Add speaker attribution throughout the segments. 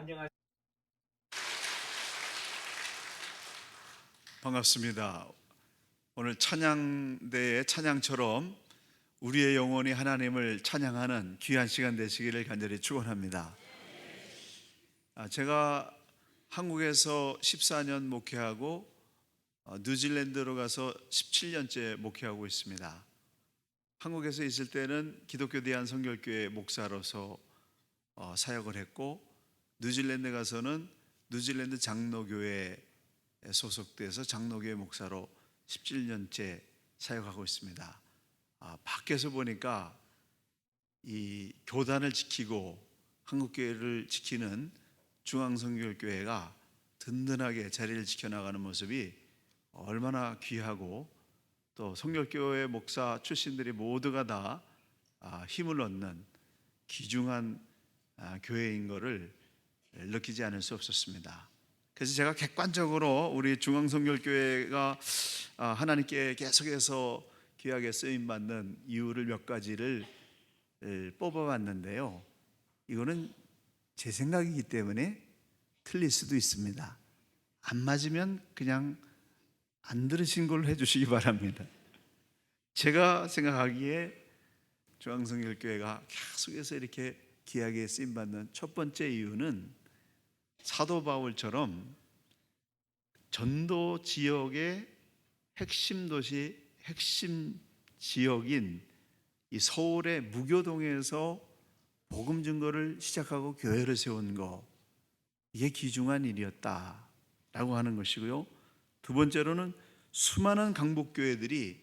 Speaker 1: 안녕하세요.
Speaker 2: 반갑습니다. 오늘 찬양대의 찬양처럼 우리의 영혼이 하나님을 찬양하는 귀한 시간 되시기를 간절히 축원합니다. 제가 한국에서 14년 목회하고 뉴질랜드로 가서 17년째 목회하고 있습니다. 한국에서 있을 때는 기독교 대한 선결교회 목사로서 사역을 했고, 뉴질랜드 가서는 뉴질랜드 장로교회에 소속돼서 장로교회 목사로 17년째 사역하고 있습니다. 밖에서 보니까 이 교단을 지키고 한국교회를 지키는 중앙선교교회가 든든하게 자리를 지켜나가는 모습이 얼마나 귀하고, 또 선교교회 목사 출신들이 모두가 다 힘을 얻는 귀중한 교회인 것을 느끼지 않을 수 없었습니다. 그래서 제가 객관적으로 우리 중앙선교교회가 하나님께 계속해서 귀하게 쓰임받는 이유를 몇 가지를 뽑아봤는데요, 이거는 제 생각이기 때문에 틀릴 수도 있습니다. 안 맞으면 그냥 안 들으신 걸로 해주시기 바랍니다. 제가 생각하기에 중앙선교교회가 계속해서 이렇게 귀하게 쓰임받는 첫 번째 이유는 사도 바울처럼 전도 지역의 핵심 도시, 핵심 지역인 이 서울의 무교동에서 복음 증거를 시작하고 교회를 세운 거, 이게 귀중한 일이었다라고 하는 것이고요. 두 번째로는 수많은 강북교회들이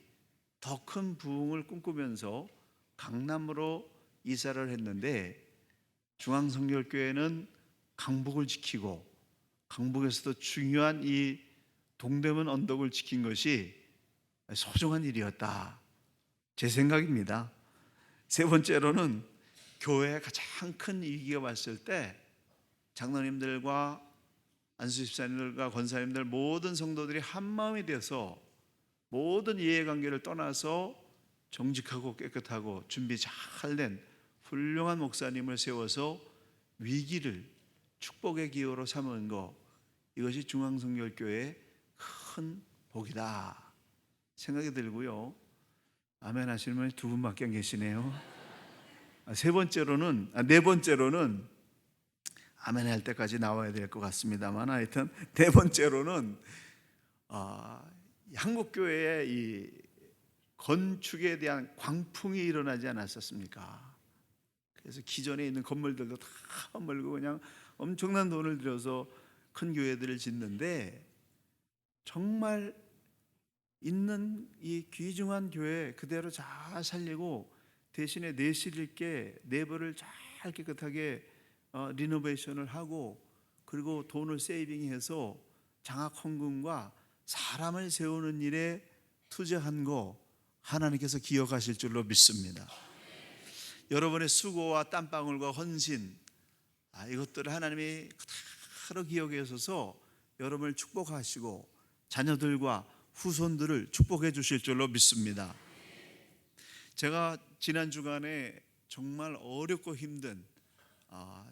Speaker 2: 더 큰 부흥을 꿈꾸면서 강남으로 이사를 했는데, 중앙선교교회는 강북을 지키고 강북에서도 중요한 이 동대문 언덕을 지킨 것이 소중한 일이었다, 제 생각입니다. 세 번째로는 교회에 가장 큰 위기가 왔을 때 장로님들과 안수집사님들과 권사님들 모든 성도들이 한마음이 되어서 모든 이해관계를 떠나서 정직하고 깨끗하고 준비 잘 된 훌륭한 목사님을 세워서 위기를 축복의 기회로 삼은 것, 이것이 중앙선교교회의 큰 복이다 생각이 들고요. 아멘 하시는 분이 두 분밖에 안 계시네요. 네 번째로는 아멘 할 때까지 나와야 될 것 같습니다만, 하여튼 네 번째로는 한국교회의 이 건축에 대한 광풍이 일어나지 않았었습니까? 그래서 기존에 있는 건물들도 다 멀고 그냥 엄청난 돈을 들여서 큰 교회들을 짓는데, 정말 있는 이 귀중한 교회 그대로 잘 살리고 대신에 내실 있게 내부를 잘 깨끗하게 리노베이션을 하고, 그리고 돈을 세이빙해서 장학 헌금과 사람을 세우는 일에 투자한 거 하나님께서 기억하실 줄로 믿습니다. 여러분의 수고와 땀방울과 헌신, 이것들을 하나님이 그대로 기억해 주셔서 여러분을 축복하시고 자녀들과 후손들을 축복해 주실 줄로 믿습니다. 제가 지난 주간에 정말 어렵고 힘든,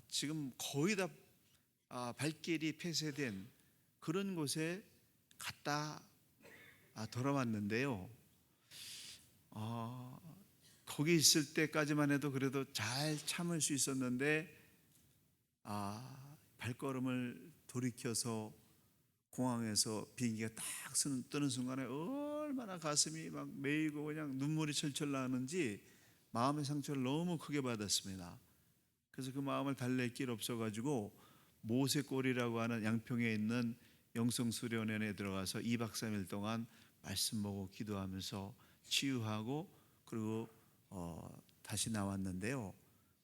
Speaker 2: 지금 거의 다 발길이 폐쇄된 그런 곳에 갔다 돌아왔는데요, 거기 있을 때까지만 해도 그래도 잘 참을 수 있었는데, 발걸음을 돌이켜서 공항에서 비행기가 딱 뜨는 순간에 얼마나 가슴이 막 메이고 그냥 눈물이 철철 나는지 마음의 상처를 너무 크게 받았습니다. 그래서 그 마음을 달랠 길 없어가지고 모세골이라고 하는 양평에 있는 영성수련원에 들어가서 2박 3일 동안 말씀 보고 기도하면서 치유하고, 그리고 다시 나왔는데요,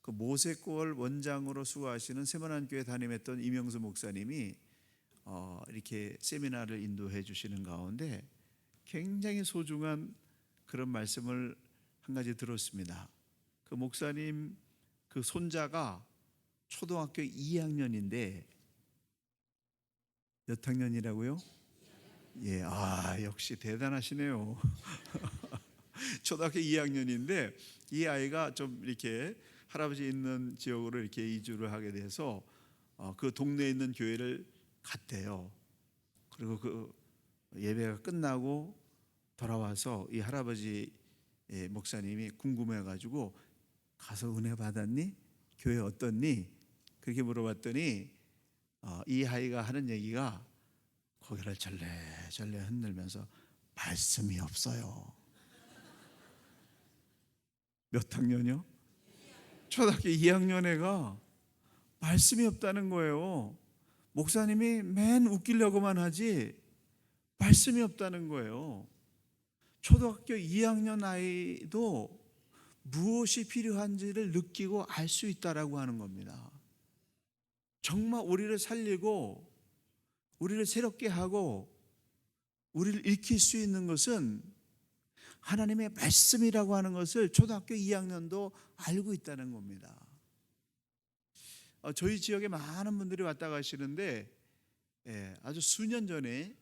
Speaker 2: 그 모세골 원장으로 수고하시는 세만한교회 담임했던 이명수 목사님이 이렇게 세미나를 인도해 주시는 가운데 굉장히 소중한 그런 말씀을 한 가지 들었습니다. 그 목사님 그 손자가 초등학교 2학년인데, 몇 학년이라고요? 예, 역시 대단하시네요. 초등학교 2학년인데 이 아이가 좀 이렇게 할아버지 있는 지역으로 이렇게 이주를 하게 돼서 그 동네에 있는 교회를 갔대요. 그리고 그 예배가 끝나고 돌아와서 이 할아버지 목사님이 궁금해가지고 가서 은혜 받았니? 교회 어떻니? 그렇게 물어봤더니 이 아이가 하는 얘기가 고개를 절레절레 흔들면서 말씀이 없어요. 몇 학년이요? 초등학교 2학년 애가 말씀이 없다는 거예요. 목사님이 맨 웃기려고만 하지 말씀이 없다는 거예요. 초등학교 2학년 아이도 무엇이 필요한지를 느끼고 알 수 있다라고 하는 겁니다. 정말 우리를 살리고 우리를 새롭게 하고 우리를 일으킬 수 있는 것은 하나님의 말씀이라고 하는 것을 초등학교 2학년도 알고 있다는 겁니다. 저희 지역에 많은 분들이 왔다 가시는데 아주 수년 전에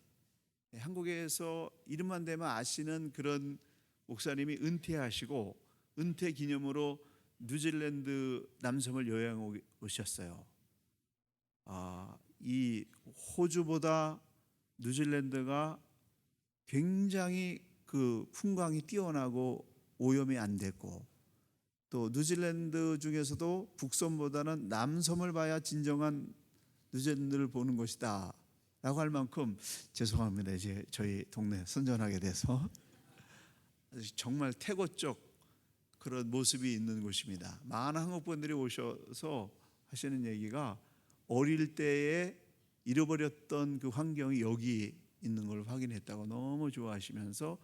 Speaker 2: 한국에서 이름만 대면 아시는 그런 목사님이 은퇴하시고 은퇴 기념으로 뉴질랜드 남섬을 여행 오셨어요. 이 호주보다 뉴질랜드가 굉장히 그 풍광이 뛰어나고 오염이 안 됐고 또 뉴질랜드 중에서도 북섬보다는 남섬을 봐야 진정한 뉴질랜드를 보는 것이다 라고 할 만큼 죄송합니다. 이제 저희 동네 선전하게 돼서 정말 태고 쪽 그런 모습이 있는 곳입니다. 많은 한국 분들이 오셔서 하시는 얘기가 어릴 때에 잃어버렸던 그 환경이 여기 있는 걸 확인했다고 너무 좋아하시면서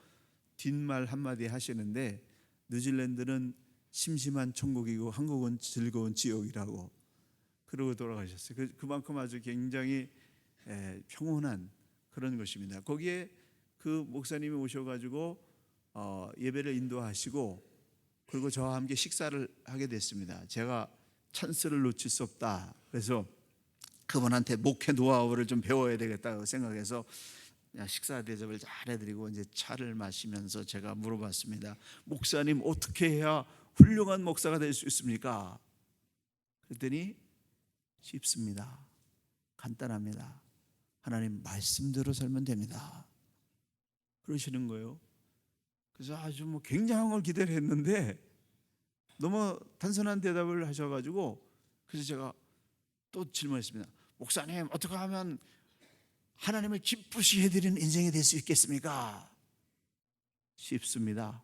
Speaker 2: 뒷말 한마디 하시는데 뉴질랜드는 심심한 천국이고 한국은 즐거운 지옥이라고 그러고 돌아가셨어요. 그만큼 아주 굉장히 평온한 그런 것입니다. 거기에 그 목사님이 오셔가지고 예배를 인도하시고 그리고 저와 함께 식사를 하게 됐습니다. 제가 찬스를 놓칠 수 없다. 그래서 그분한테 목회 노하우를 좀 배워야 되겠다고 생각해서 식사 대접을 잘 해드리고 이제 차를 마시면서 제가 물어봤습니다. 목사님 어떻게 해야 훌륭한 목사가 될 수 있습니까? 그랬더니 쉽습니다. 간단합니다. 하나님 말씀대로 살면 됩니다. 그러시는 거예요. 그래서 아주 굉장한 걸 기대를 했는데 너무 단순한 대답을 하셔가지고 그래서 제가 또 질문했습니다. 목사님 어떻게 하면 하나님을 기쁘시게 해드리는 인생이 될 수 있겠습니까? 쉽습니다.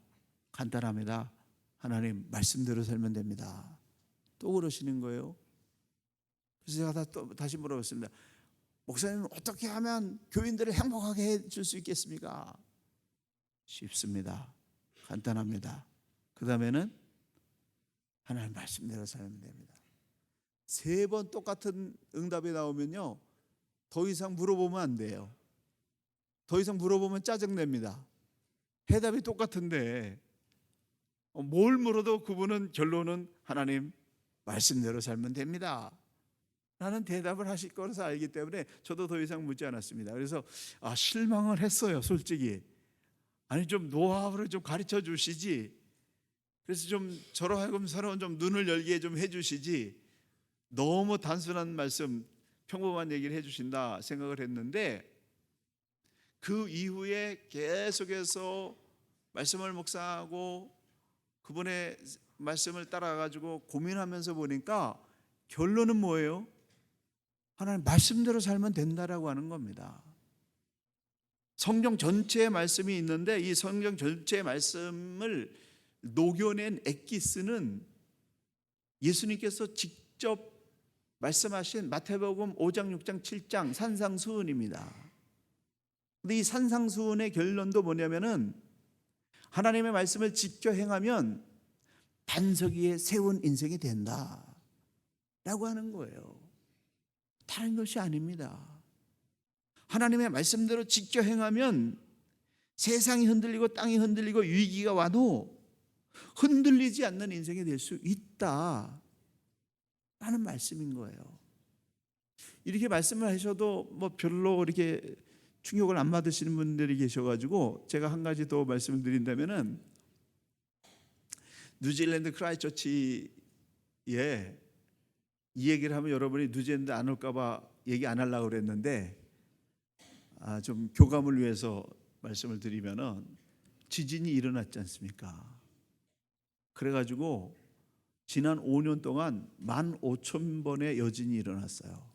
Speaker 2: 간단합니다. 하나님 말씀대로 살면 됩니다. 또 그러시는 거예요. 그래서 제가 다시 물어봤습니다. 목사님 어떻게 하면 교인들을 행복하게 해줄 수 있겠습니까? 쉽습니다. 간단합니다. 그 다음에는 하나님 말씀대로 살면 됩니다. 3번 똑같은 응답이 나오면요 더 이상 물어보면 안 돼요. 더 이상 물어보면 짜증냅니다. 해답이 똑같은데 뭘 물어도 그분은 결론은 하나님 말씀대로 살면 됩니다 라는 대답을 하실 거라서 알기 때문에 저도 더 이상 묻지 않았습니다. 그래서 실망을 했어요. 솔직히 아니 좀 노하우를 좀 가르쳐 주시지. 그래서 좀 저로 하여금 서로 좀 눈을 열게 좀 해주시지. 너무 단순한 말씀, 평범한 얘기를 해주신다 생각을 했는데 그 이후에 계속해서 말씀을 묵상하고 그분의 말씀을 따라가지고 고민하면서 보니까 결론은 뭐예요? 하나님 말씀대로 살면 된다라고 하는 겁니다. 성경 전체의 말씀이 있는데 이 성경 전체의 말씀을 녹여낸 엑기스는 예수님께서 직접 말씀하신 마태복음 5장, 6장, 7장 산상수훈입니다. 근데 이 산상수훈의 결론도 뭐냐면은 하나님의 말씀을 지켜 행하면 반석 위에 세운 인생이 된다라고 하는 거예요. 다른 것이 아닙니다. 하나님의 말씀대로 지켜 행하면 세상이 흔들리고 땅이 흔들리고 위기가 와도 흔들리지 않는 인생이 될 수 있다 라는 말씀인 거예요. 이렇게 말씀을 하셔도 별로 이렇게 충격을 안 받으시는 분들이 계셔가지고 제가 한 가지 더 말씀을 드린다면은 뉴질랜드 크라이처치에 이 얘기를 하면 여러분이 누제인데 안 올까 봐 얘기 안 하려고 그랬는데 좀 교감을 위해서 말씀을 드리면은 지진이 일어났지 않습니까? 그래가지고 지난 5년 동안 15,000번의 여진이 일어났어요.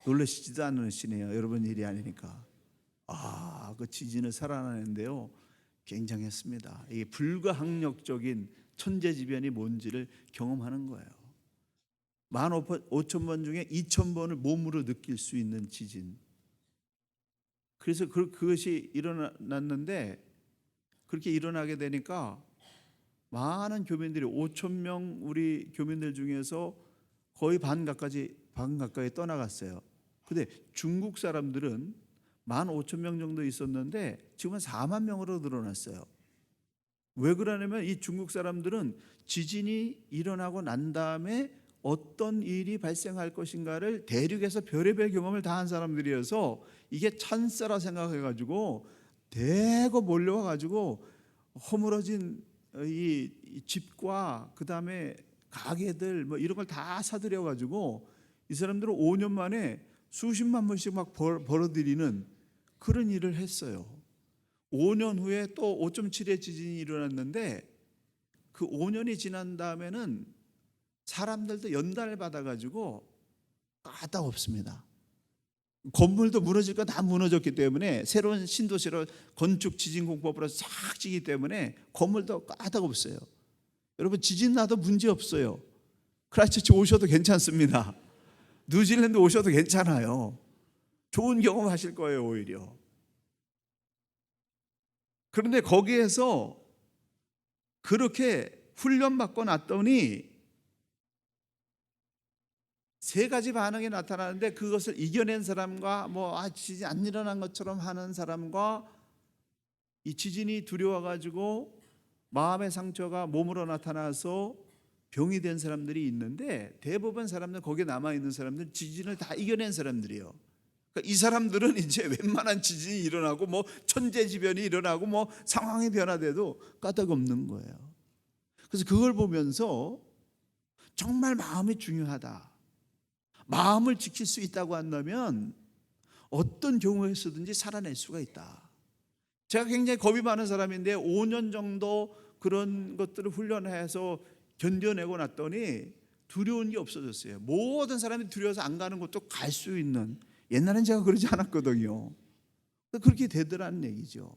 Speaker 2: 놀라시지도 않으시네요. 여러분 일이 아니니까. 그 지진을 살아내는데요, 굉장했습니다. 이게 불가항력적인 천재지변이 뭔지를 경험하는 거예요. 15,000번 중에 2,000번을 몸으로 느낄 수 있는 지진. 그래서 그것이 일어났는데, 그렇게 일어나게 되니까 많은 교민들이 5,000명 우리 교민들 중에서 거의 반 가까이 떠나갔어요. 근데 중국 사람들은 15,000명 정도 있었는데 지금은 4만 명으로 늘어났어요. 왜 그러냐면 이 중국 사람들은 지진이 일어나고 난 다음에 어떤 일이 발생할 것인가를 대륙에서 별의별 경험을 다 한 사람들이어서 이게 찬사라 생각해가지고 대거 몰려와가지고 허물어진 이 집과 그 다음에 가게들 뭐 이런 걸 다 사들여가지고 이 사람들은 5년 만에 수십만 번씩 막 벌어들이는 그런 일을 했어요. 5년 후에 또 5.7의 지진이 일어났는데 그 5년이 지난 다음에는 사람들도 연단을 받아가지고 까닭없습니다. 건물도 무너질 거 다 무너졌기 때문에 새로운 신도시로 건축 지진공법으로 싹 지기 때문에 건물도 까닭없어요. 여러분 지진 나도 문제 없어요. 크라이스처치 오셔도 괜찮습니다. 뉴질랜드 오셔도 괜찮아요. 좋은 경험 하실 거예요 오히려. 그런데 거기에서 그렇게 훈련받고 났더니 세 가지 반응이 나타나는데 그것을 이겨낸 사람과 지진 안 일어난 것처럼 하는 사람과 이 지진이 두려워가지고 마음의 상처가 몸으로 나타나서 병이 된 사람들이 있는데 대부분 사람들 거기에 남아있는 사람들은 지진을 다 이겨낸 사람들이에요. 그러니까 이 사람들은 이제 웬만한 지진이 일어나고 천재지변이 일어나고 상황이 변화돼도 까닭없는 거예요. 그래서 그걸 보면서 정말 마음이 중요하다. 마음을 지킬 수 있다고 한다면 어떤 경우에서든지 살아낼 수가 있다. 제가 굉장히 겁이 많은 사람인데 5년 정도 그런 것들을 훈련해서 견뎌내고 났더니 두려운 게 없어졌어요. 모든 사람이 두려워서 안 가는 곳도 갈 수 있는, 옛날엔 제가 그러지 않았거든요. 그렇게 되더라는 얘기죠.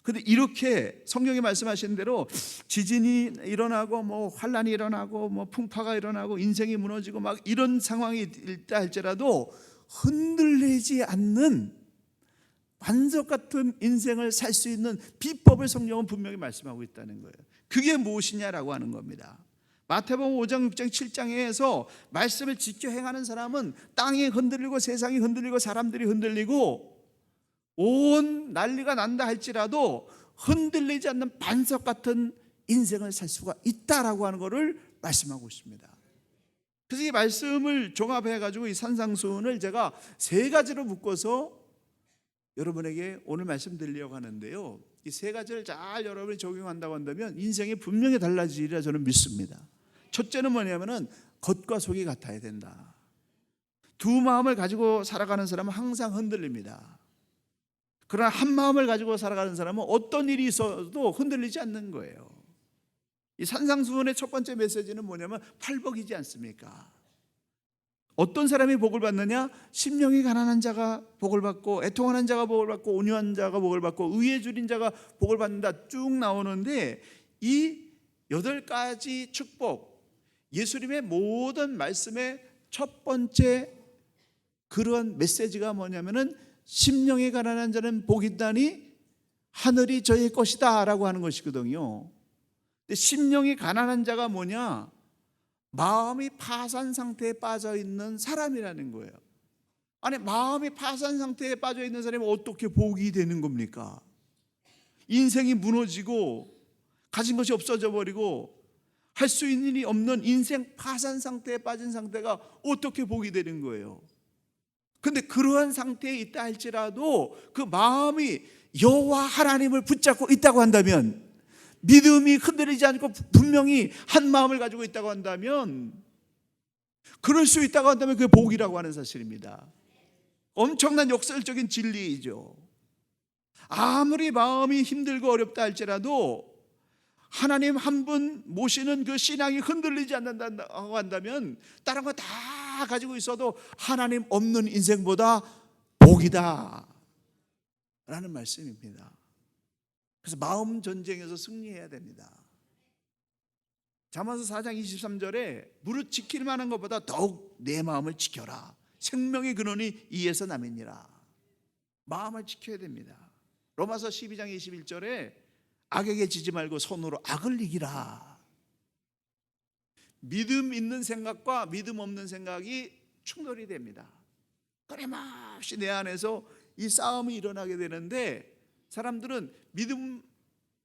Speaker 2: 그런데 이렇게 성경이 말씀하신 대로 지진이 일어나고 환란이 일어나고 풍파가 일어나고 인생이 무너지고 이런 상황이 있다 할지라도 흔들리지 않는 반석 같은 인생을 살 수 있는 비법을 성경은 분명히 말씀하고 있다는 거예요. 그게 무엇이냐라고 하는 겁니다. 마태복음 5장, 6장, 7장에서 말씀을 지켜 행하는 사람은 땅이 흔들리고 세상이 흔들리고 사람들이 흔들리고 온 난리가 난다 할지라도 흔들리지 않는 반석 같은 인생을 살 수가 있다라고 하는 것을 말씀하고 있습니다. 그래서 이 말씀을 종합해가지고 이 산상수훈을 제가 세 가지로 묶어서 여러분에게 오늘 말씀드리려고 하는데요, 이 세 가지를 잘 여러분이 적용한다고 한다면 인생이 분명히 달라지리라 저는 믿습니다. 첫째는 뭐냐면은 겉과 속이 같아야 된다. 두 마음을 가지고 살아가는 사람은 항상 흔들립니다. 그러나 한 마음을 가지고 살아가는 사람은 어떤 일이 있어도 흔들리지 않는 거예요. 이 산상수훈의 첫 번째 메시지는 뭐냐면 팔복이지 않습니까? 어떤 사람이 복을 받느냐? 심령이 가난한 자가 복을 받고 애통하는 자가 복을 받고 온유한 자가 복을 받고 의에 줄인 자가 복을 받는다 쭉 나오는데 이 8가지 축복, 예수님의 모든 말씀의 첫 번째 그런 메시지가 뭐냐면은 심령이 가난한 자는 복이 있다니 하늘이 저의 것이다 라고 하는 것이거든요. 근데 심령이 가난한 자가 뭐냐? 마음이 파산 상태에 빠져 있는 사람이라는 거예요. 아니, 마음이 파산 상태에 빠져 있는 사람이 어떻게 복이 되는 겁니까? 인생이 무너지고 가진 것이 없어져 버리고 할 수 있는 일이 없는 인생 파산 상태에 빠진 상태가 어떻게 복이 되는 거예요? 근데 그러한 상태에 있다 할지라도 그 마음이 여호와 하나님을 붙잡고 있다고 한다면, 믿음이 흔들리지 않고 분명히 한 마음을 가지고 있다고 한다면 그럴 수 있다고 한다면 그게 복이라고 하는 사실입니다. 엄청난 역설적인 진리이죠. 아무리 마음이 힘들고 어렵다 할지라도 하나님 한 분 모시는 그 신앙이 흔들리지 않는다고 한다면 다른 거 다 가지고 있어도 하나님 없는 인생보다 복이다 라는 말씀입니다. 그래서 마음 전쟁에서 승리해야 됩니다. 잠언서 4장 23절에 무릇 지킬 만한 것보다 더욱 내 마음을 지켜라. 생명의 근원이 이에서 남이니라. 마음을 지켜야 됩니다. 로마서 12장 21절에 악에게 지지 말고 손으로 악을 이기라. 믿음 있는 생각과 믿음 없는 생각이 충돌이 됩니다. 끊임없이 내 안에서 이 싸움이 일어나게 되는데 사람들은 믿음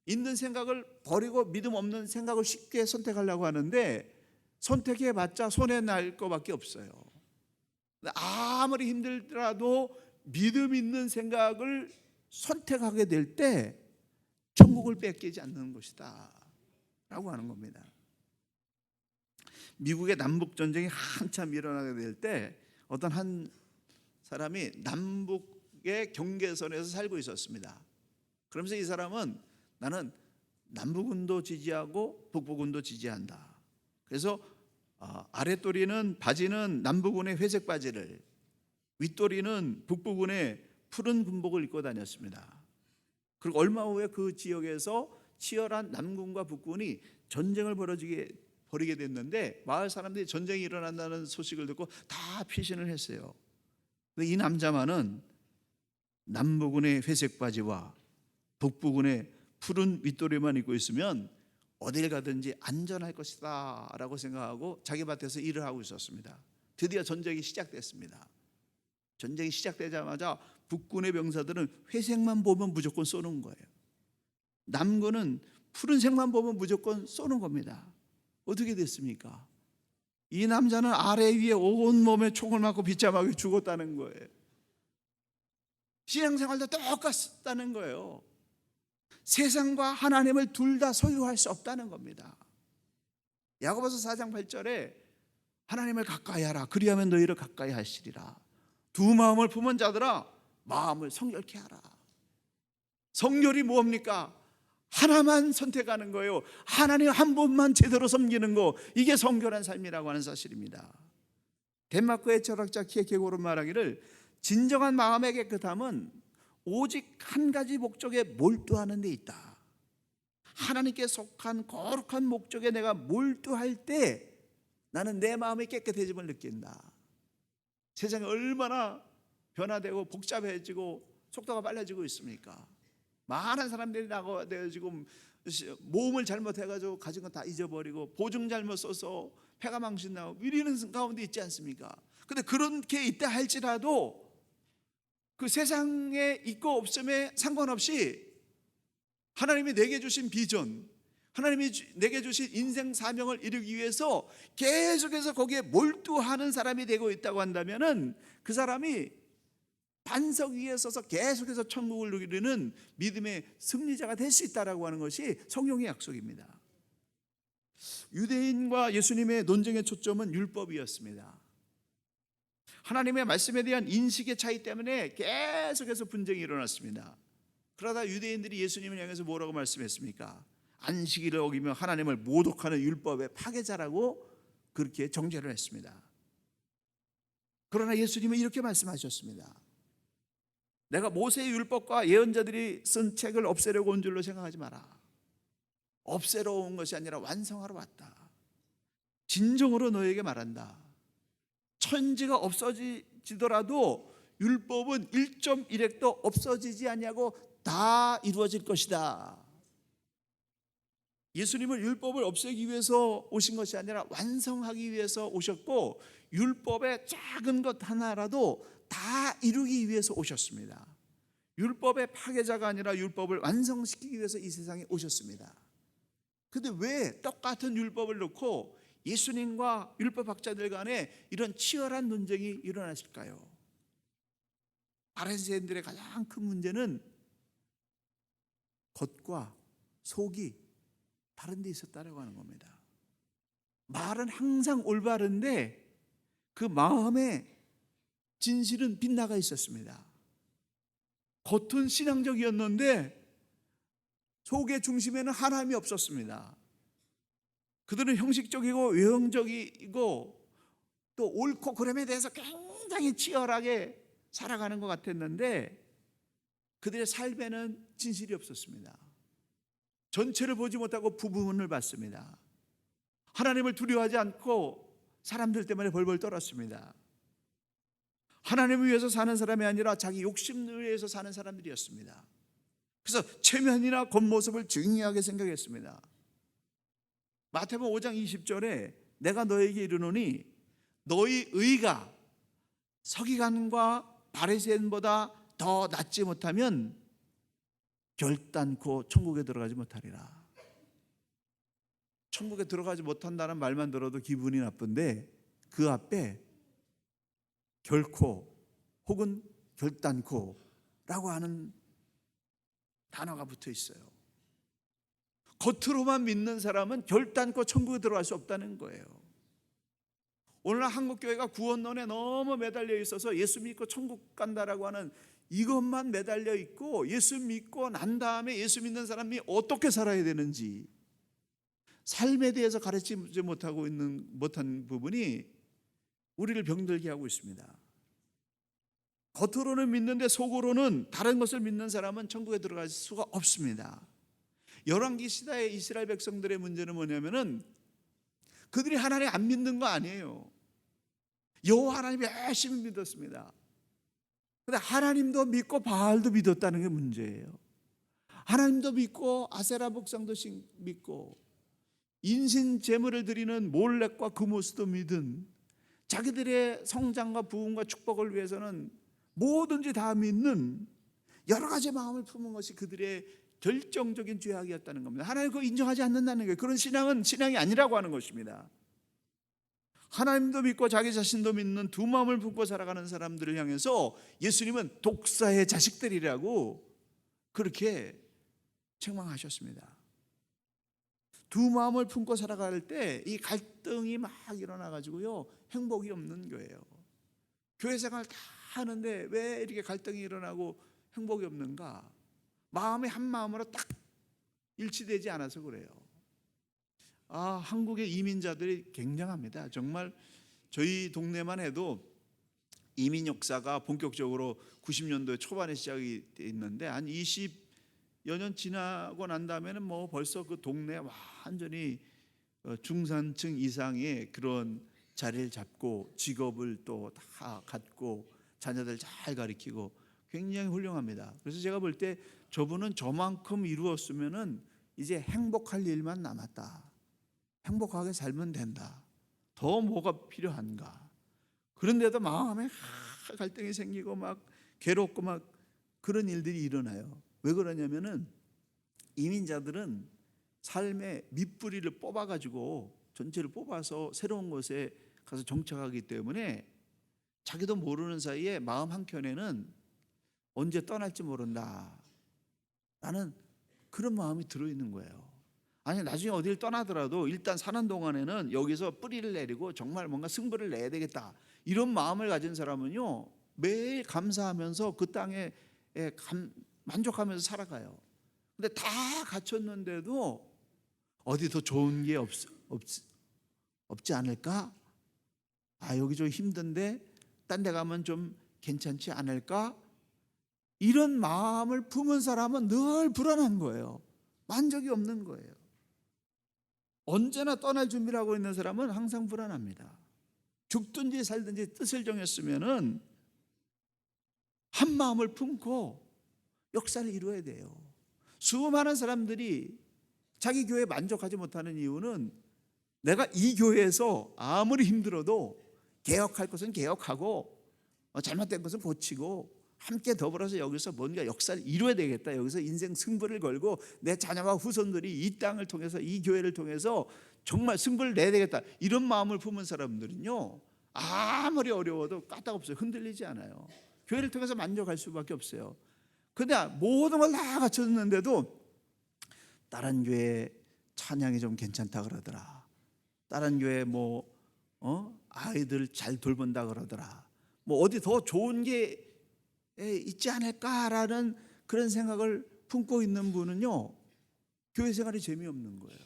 Speaker 2: 있는 생각을 버리고 믿음 없는 생각을 쉽게 선택하려고 하는데 선택해봤자 손해 날 것밖에 없어요. 아무리 힘들더라도 믿음 있는 생각을 선택하게 될 때 천국을 뺏기지 않는 것이다 라고 하는 겁니다. 미국의 남북전쟁이 한참 일어나게 될 때 어떤 한 사람이 남북의 경계선에서 살고 있었습니다. 그러면서 이 사람은 나는 남북군도 지지하고 북부군도 지지한다. 그래서 아랫도리는 바지는 남부군의 회색 바지를, 윗도리는 북부군의 푸른 군복을 입고 다녔습니다. 그리고 얼마 후에 그 지역에서 치열한 남군과 북군이 전쟁을 벌이게 됐는데 마을 사람들이 전쟁이 일어난다는 소식을 듣고 다 피신을 했어요. 근데 이 남자만은 남부군의 회색 바지와 북부군의 푸른 윗도리만 입고 있으면 어딜 가든지 안전할 것이다 라고 생각하고 자기 밭에서 일을 하고 있었습니다. 드디어 전쟁이 시작됐습니다. 전쟁이 시작되자마자 북군의 병사들은 회색만 보면 무조건 쏘는 거예요. 남군은 푸른색만 보면 무조건 쏘는 겁니다. 어떻게 됐습니까? 이 남자는 아래 위에 온몸에 총을 맞고 비참하게 죽었다는 거예요. 신앙생활도 똑같다는 거예요. 세상과 하나님을 둘 다 소유할 수 없다는 겁니다. 야고보서 4장 8절에 하나님을 가까이 하라. 그리하면 너희를 가까이 하시리라. 두 마음을 품은 자들아 마음을 성결케 하라. 성결이 뭡니까? 하나만 선택하는 거예요. 하나님 한 분만 제대로 섬기는 거, 이게 성결한 삶이라고 하는 사실입니다. 덴마크의 철학자 키에케고르는 말하기를 진정한 마음의 깨끗함은 오직 한 가지 목적에 몰두하는 데 있다. 하나님께 속한 거룩한 목적에 내가 몰두할 때 나는 내 마음의 깨끗해짐을 느낀다. 세상이 얼마나 변화되고 복잡해지고 속도가 빨라지고 있습니까? 많은 사람들이 나가지고 모험을 잘못해가지고 가진 건 다 잊어버리고 보증 잘못 써서 폐가 망신나고 이러는 가운데 있지 않습니까? 근데 그렇게 있다 할지라도 그 세상에 있고 없음에 상관없이 하나님이 내게 주신 비전, 하나님이 내게 주신 인생 사명을 이루기 위해서 계속해서 거기에 몰두하는 사람이 되고 있다고 한다면은 그 사람이 반석 위에 서서 계속해서 천국을 누리는 믿음의 승리자가 될 수 있다라고 하는 것이 성경의 약속입니다. 유대인과 예수님의 논쟁의 초점은 율법이었습니다. 하나님의 말씀에 대한 인식의 차이 때문에 계속해서 분쟁이 일어났습니다. 그러다 유대인들이 예수님을 향해서 뭐라고 말씀했습니까? 안식일을 어기며 하나님을 모독하는 율법의 파괴자라고 그렇게 정죄를 했습니다. 그러나 예수님은 이렇게 말씀하셨습니다. 내가 모세의 율법과 예언자들이 쓴 책을 없애려고 온 줄로 생각하지 마라. 없애러 온 것이 아니라 완성하러 왔다. 진정으로 너에게 말한다. 천지가 없어지더라도 율법은 1.1획도 없어지지 아니하고 다 이루어질 것이다. 예수님은 율법을 없애기 위해서 오신 것이 아니라 완성하기 위해서 오셨고 율법의 작은 것 하나라도 다 이루기 위해서 오셨습니다. 율법의 파괴자가 아니라 율법을 완성시키기 위해서 이 세상에 오셨습니다. 그런데 왜 똑같은 율법을 놓고 예수님과 율법학자들 간에 이런 치열한 논쟁이 일어나실까요? 바리새인들의 가장 큰 문제는 겉과 속이 다른 데 있었다고 하는 겁니다. 말은 항상 올바른데 그 마음에 진실은 빗나가 있었습니다. 겉은 신앙적이었는데 속의 중심에는 하나님이 없었습니다. 그들은 형식적이고 외형적이고 또 옳고 그름에 대해서 굉장히 치열하게 살아가는 것 같았는데 그들의 삶에는 진실이 없었습니다. 전체를 보지 못하고 부분을 봤습니다. 하나님을 두려워하지 않고 사람들 때문에 벌벌 떨었습니다. 하나님을 위해서 사는 사람이 아니라 자기 욕심을 위해서 사는 사람들이었습니다. 그래서 체면이나 겉모습을 중요하게 생각했습니다. 마태복음 5장 20절에 내가 너에게 이르노니 너희 의가 서기관과 바리새인보다 더 낫지 못하면 결단코 천국에 들어가지 못하리라. 천국에 들어가지 못한다는 말만 들어도 기분이 나쁜데 그 앞에 결코 혹은 결단코 라고 하는 단어가 붙어 있어요. 겉으로만 믿는 사람은 결단코 천국에 들어갈 수 없다는 거예요. 오늘날 한국교회가 구원론에 너무 매달려 있어서 예수 믿고 천국 간다라고 하는 이것만 매달려 있고 예수 믿고 난 다음에 예수 믿는 사람이 어떻게 살아야 되는지 삶에 대해서 가르치지 못한 부분이 우리를 병들게 하고 있습니다. 겉으로는 믿는데 속으로는 다른 것을 믿는 사람은 천국에 들어갈 수가 없습니다. 열왕기 시대의 이스라엘 백성들의 문제는 뭐냐면은 그들이 하나님 안 믿는 거 아니에요. 여호와 하나님 열심히 믿었습니다. 그런데 하나님도 믿고 바알도 믿었다는 게 문제예요. 하나님도 믿고 아세라 복상도 믿고 인신 제물을 드리는 몰렉과 그모스도 믿은 자기들의 성장과 부흥과 축복을 위해서는 뭐든지 다 믿는 여러 가지 마음을 품은 것이 그들의 결정적인 죄악이었다는 겁니다. 하나님 그거 인정하지 않는다는 거예요. 그런 신앙은 신앙이 아니라고 하는 것입니다. 하나님도 믿고 자기 자신도 믿는 두 마음을 품고 살아가는 사람들을 향해서 예수님은 독사의 자식들이라고 그렇게 책망하셨습니다. 두 마음을 품고 살아갈 때 이 갈등이 막 일어나가지고요 행복이 없는 거예요. 교회 생활 다 하는데 왜 이렇게 갈등이 일어나고 행복이 없는가? 마음이 한 마음으로 딱 일치되지 않아서 그래요. 한국의 이민자들이 굉장합니다. 정말 저희 동네만 해도 이민 역사가 본격적으로 90년도 초반에 시작이 돼 있는데 한 20여 년 지나고 난 다음에는 뭐 벌써 그 동네 완전히 중산층 이상의 그런 자리를 잡고 직업을 또 다 갖고 자녀들 잘 가르치고 굉장히 훌륭합니다. 그래서 제가 볼 때 저분은 저만큼 이루었으면은 이제 행복할 일만 남았다. 행복하게 살면 된다. 더 뭐가 필요한가? 그런데도 마음에 갈등이 생기고 막 괴롭고 막 그런 일들이 일어나요. 왜 그러냐면은 이민자들은 삶의 밑뿌리를 뽑아가지고 전체를 뽑아서 새로운 곳에 가서 정착하기 때문에 자기도 모르는 사이에 마음 한켠에는 언제 떠날지 모른다 라는 그런 마음이 들어있는 거예요. 아니 나중에 어딜 떠나더라도 일단 사는 동안에는 여기서 뿌리를 내리고 정말 뭔가 승부를 내야 되겠다 이런 마음을 가진 사람은요 매일 감사하면서 그 땅에 만족하면서 살아가요. 근데 다 갖췄는데도 어디 더 좋은 게 없지 않을까? 여기 좀 힘든데 딴 데 가면 좀 괜찮지 않을까? 이런 마음을 품은 사람은 늘 불안한 거예요. 만족이 없는 거예요. 언제나 떠날 준비를 하고 있는 사람은 항상 불안합니다. 죽든지 살든지 뜻을 정했으면은 한 마음을 품고 역사를 이루어야 돼요. 수많은 사람들이 자기 교회에 만족하지 못하는 이유는 내가 이 교회에서 아무리 힘들어도 개혁할 것은 개혁하고 잘못된 것은 고치고 함께 더불어서 여기서 뭔가 역사를 이루어야 되겠다. 여기서 인생 승부를 걸고 내 자녀와 후손들이 이 땅을 통해서 이 교회를 통해서 정말 승부를 내야 되겠다. 이런 마음을 품은 사람들은요 아무리 어려워도 까딱없어요. 흔들리지 않아요. 교회를 통해서 만족할 수밖에 없어요. 근데 모든 걸 다 갖췄는데도 다른 교회 찬양이 좀 괜찮다 그러더라. 다른 교회 아이들 잘 돌본다 그러더라. 뭐 어디 더 좋은 게 있지 않을까라는 그런 생각을 품고 있는 분은요, 교회 생활이 재미없는 거예요.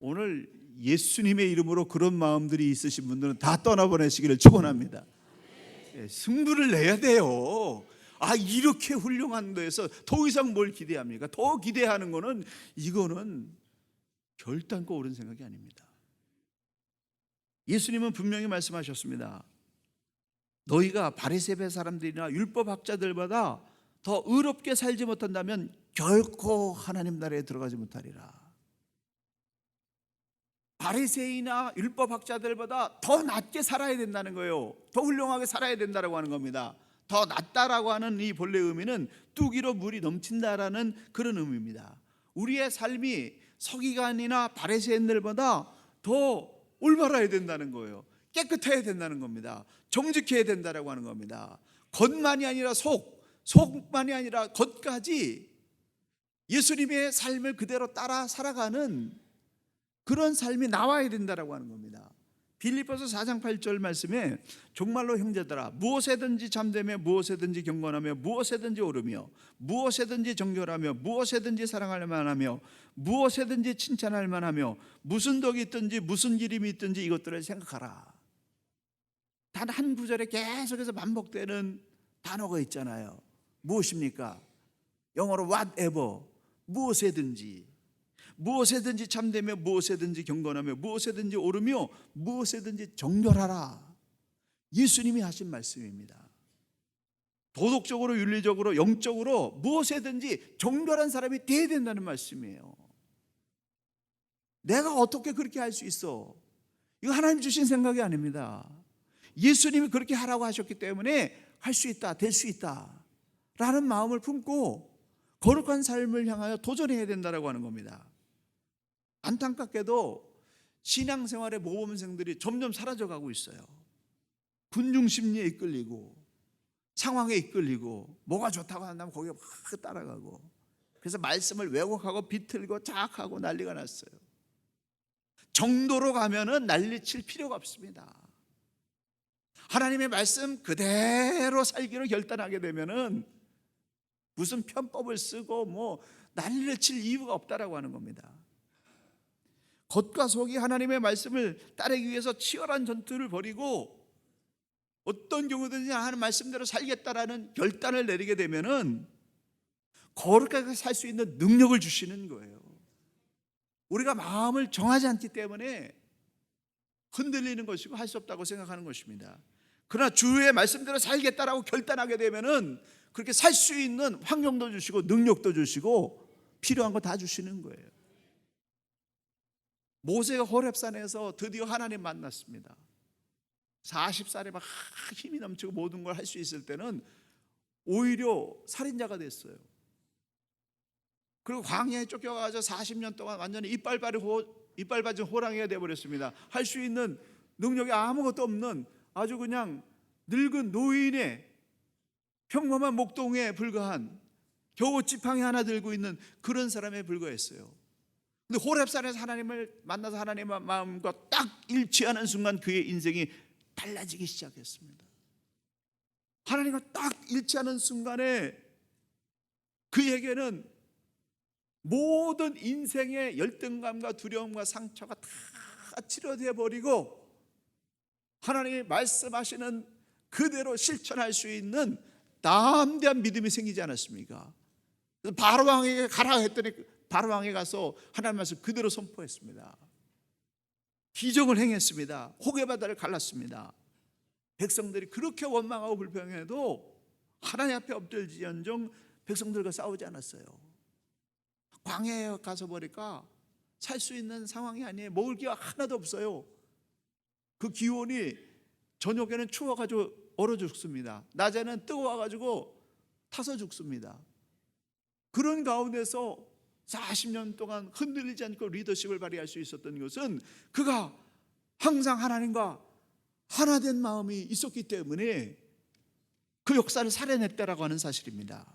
Speaker 2: 오늘 예수님의 이름으로 그런 마음들이 있으신 분들은 다 떠나보내시기를 축원합니다. 승부를 내야 돼요. 이렇게 훌륭한 데에서 더 이상 뭘 기대합니까? 더 기대하는 거는 이거는 결단코 옳은 생각이 아닙니다. 예수님은 분명히 말씀하셨습니다. 너희가 바리새파 사람들이나 율법학자들보다 더 의롭게 살지 못한다면 결코 하나님 나라에 들어가지 못하리라. 바리새이나 율법학자들보다 더 낫게 살아야 된다는 거예요. 더 훌륭하게 살아야 된다고 하는 겁니다. 더 낫다라고 하는 이 본래 의미는 뚜기로 물이 넘친다라는 그런 의미입니다. 우리의 삶이 서기관이나 바리새인들보다 더 올바라야 된다는 거예요. 깨끗해야 된다는 겁니다. 정직해야 된다라고 하는 겁니다. 겉만이 아니라 속만이 아니라 겉까지 예수님의 삶을 그대로 따라 살아가는 그런 삶이 나와야 된다라고 하는 겁니다. 빌립보서 4장 8절 말씀에 정말로 형제들아 무엇에든지 잠대며 무엇에든지 경건하며 무엇에든지 오르며 무엇에든지 정결하며 무엇에든지 사랑할 만하며 무엇에든지 칭찬할 만하며 무슨 덕이 있든지 무슨 기림이 있든지 이것들을 생각하라. 단 한 구절에 계속해서 반복되는 단어가 있잖아요. 무엇입니까? 영어로 whatever, 무엇에든지 참되며 무엇에든지 경건하며 무엇에든지 오르며 무엇에든지 정결하라. 예수님이 하신 말씀입니다. 도덕적으로 윤리적으로 영적으로 무엇에든지 정결한 사람이 되어야 된다는 말씀이에요. 내가 어떻게 그렇게 할 수 있어? 이거 하나님 주신 생각이 아닙니다. 예수님이 그렇게 하라고 하셨기 때문에 할 수 있다, 될 수 있다 라는 마음을 품고 거룩한 삶을 향하여 도전해야 된다고 하는 겁니다. 안타깝게도 신앙생활의 모범생들이 점점 사라져가고 있어요. 군중 심리에 이끌리고 상황에 이끌리고 뭐가 좋다고 한다면 거기에 막 따라가고, 그래서 말씀을 왜곡하고 비틀고 자학하고 난리가 났어요. 정도로 가면은 난리칠 필요가 없습니다. 하나님의 말씀 그대로 살기로 결단하게 되면은 무슨 편법을 쓰고 뭐 난리를 칠 이유가 없다라고 하는 겁니다. 겉과 속이 하나님의 말씀을 따르기 위해서 치열한 전투를 벌이고 어떤 경우든지 하나님 말씀대로 살겠다라는 결단을 내리게 되면은 거룩하게 살 수 있는 능력을 주시는 거예요. 우리가 마음을 정하지 않기 때문에 흔들리는 것이고 할 수 없다고 생각하는 것입니다. 그러나 주의 말씀대로 살겠다라고 결단하게 되면은 그렇게 살 수 있는 환경도 주시고 능력도 주시고 필요한 거 다 주시는 거예요. 모세가 호렙산에서 드디어 하나님 만났습니다. 40살에 막 힘이 넘치고 모든 걸 할 수 있을 때는 오히려 살인자가 됐어요. 그리고 광야에 쫓겨가서 40년 동안 완전히 이빨 빠진 호랑이가 되어버렸습니다. 할 수 있는 능력이 아무것도 없는 아주 그냥 늙은 노인의 평범한 목동에 불과한 겨우 지팡이 하나 들고 있는 그런 사람에 불과했어요. 근데 호렙산에서 하나님을 만나서 하나님의 마음과 딱 일치하는 순간 그의 인생이 달라지기 시작했습니다. 하나님과 딱 일치하는 순간에 그에게는 모든 인생의 열등감과 두려움과 상처가 다 치료되어 버리고 하나님이 말씀하시는 그대로 실천할 수 있는 담대한 믿음이 생기지 않았습니까? 바로 왕에게 가라 했더니 바로 왕에 가서 하나님 말씀 그대로 선포했습니다. 기적을 행했습니다. 호게바다를 갈랐습니다. 백성들이 그렇게 원망하고 불평해도 하나님 앞에 엎드릴지언정 백성들과 싸우지 않았어요. 광야에 가서 보니까 살 수 있는 상황이 아니에요. 먹을 게 하나도 없어요. 그 기온이 저녁에는 추워가지고 얼어 죽습니다. 낮에는 뜨거워가지고 타서 죽습니다. 그런 가운데서 40년 동안 흔들리지 않고 리더십을 발휘할 수 있었던 것은 그가 항상 하나님과 하나 된 마음이 있었기 때문에 그 역사를 살해냈다라고 하는 사실입니다.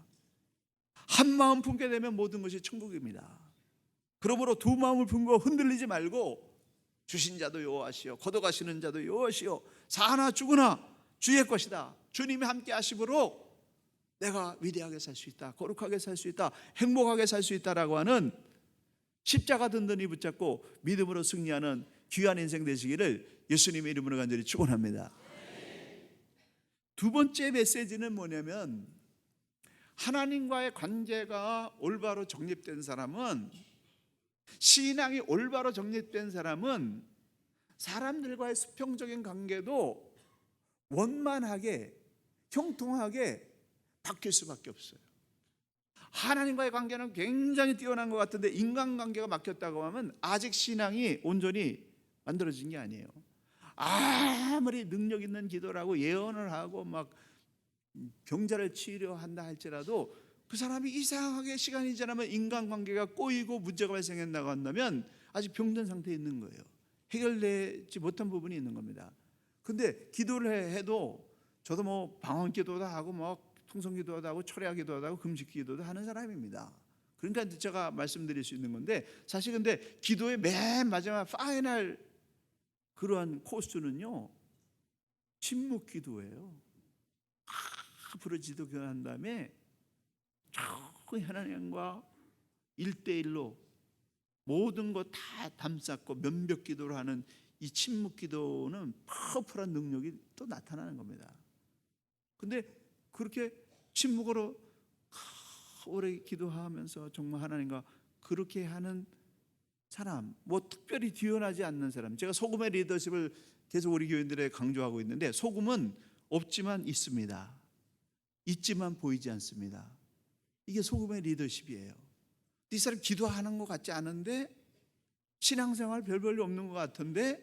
Speaker 2: 한 마음 품게 되면 모든 것이 천국입니다. 그러므로 두 마음을 품고 흔들리지 말고 주신 자도 여호와시요 걷어가시는 자도 여호와시요 사나 죽으나 주의 것이다. 주님이 함께 하심으로 내가 위대하게 살 수 있다, 거룩하게 살 수 있다, 행복하게 살 수 있다라고 하는 십자가 든든히 붙잡고 믿음으로 승리하는 귀한 인생 되시기를 예수님의 이름으로 간절히 축원합니다. 두 번째 메시지는 뭐냐면, 하나님과의 관계가 올바로 정립된 사람은, 신앙이 올바로 정립된 사람은 사람들과의 수평적인 관계도 원만하게 형통하게 바뀔 수밖에 없어요. 하나님과의 관계는 굉장히 뛰어난 것 같은데 인간관계가 막혔다고 하면 아직 신앙이 온전히 만들어진 게 아니에요. 아무리 능력 있는 기도를 하고 예언을 하고 막 병자를 치료한다 할지라도 그 사람이 이상하게 시간이 지나면 인간관계가 꼬이고 문제가 발생한다고 한다면 아직 병든 상태에 있는 거예요. 해결되지 못한 부분이 있는 겁니다. 근데 기도를 해도 저도 뭐 방언 기도도 하고 뭐 통성 기도도 하고 철야 기도도 하고 금식 기도도 하는 사람입니다. 그러니까 제가 말씀드릴 수 있는 건데, 사실 근데 기도의 맨 마지막 파이널 그러한 코스는요 침묵 기도예요. 부르짖어 기도한 다음에 하나님과 1대1로 모든 것 다 담쌓고 면벽 기도를 하는 이 침묵 기도는 파워풀한 능력이 또 나타나는 겁니다. 근데 그렇게 침묵으로 오래 기도하면서 정말 하나님과 그렇게 하는 사람, 뭐 특별히 뛰어나지 않는 사람, 제가 소금의 리더십을 계속 우리 교인들에 강조하고 있는데, 소금은 없지만 있습니다. 있지만 보이지 않습니다. 이게 소금의 리더십이에요. 이 사람 기도하는 것 같지 않은데, 신앙생활 별 볼일 없는 것 같은데,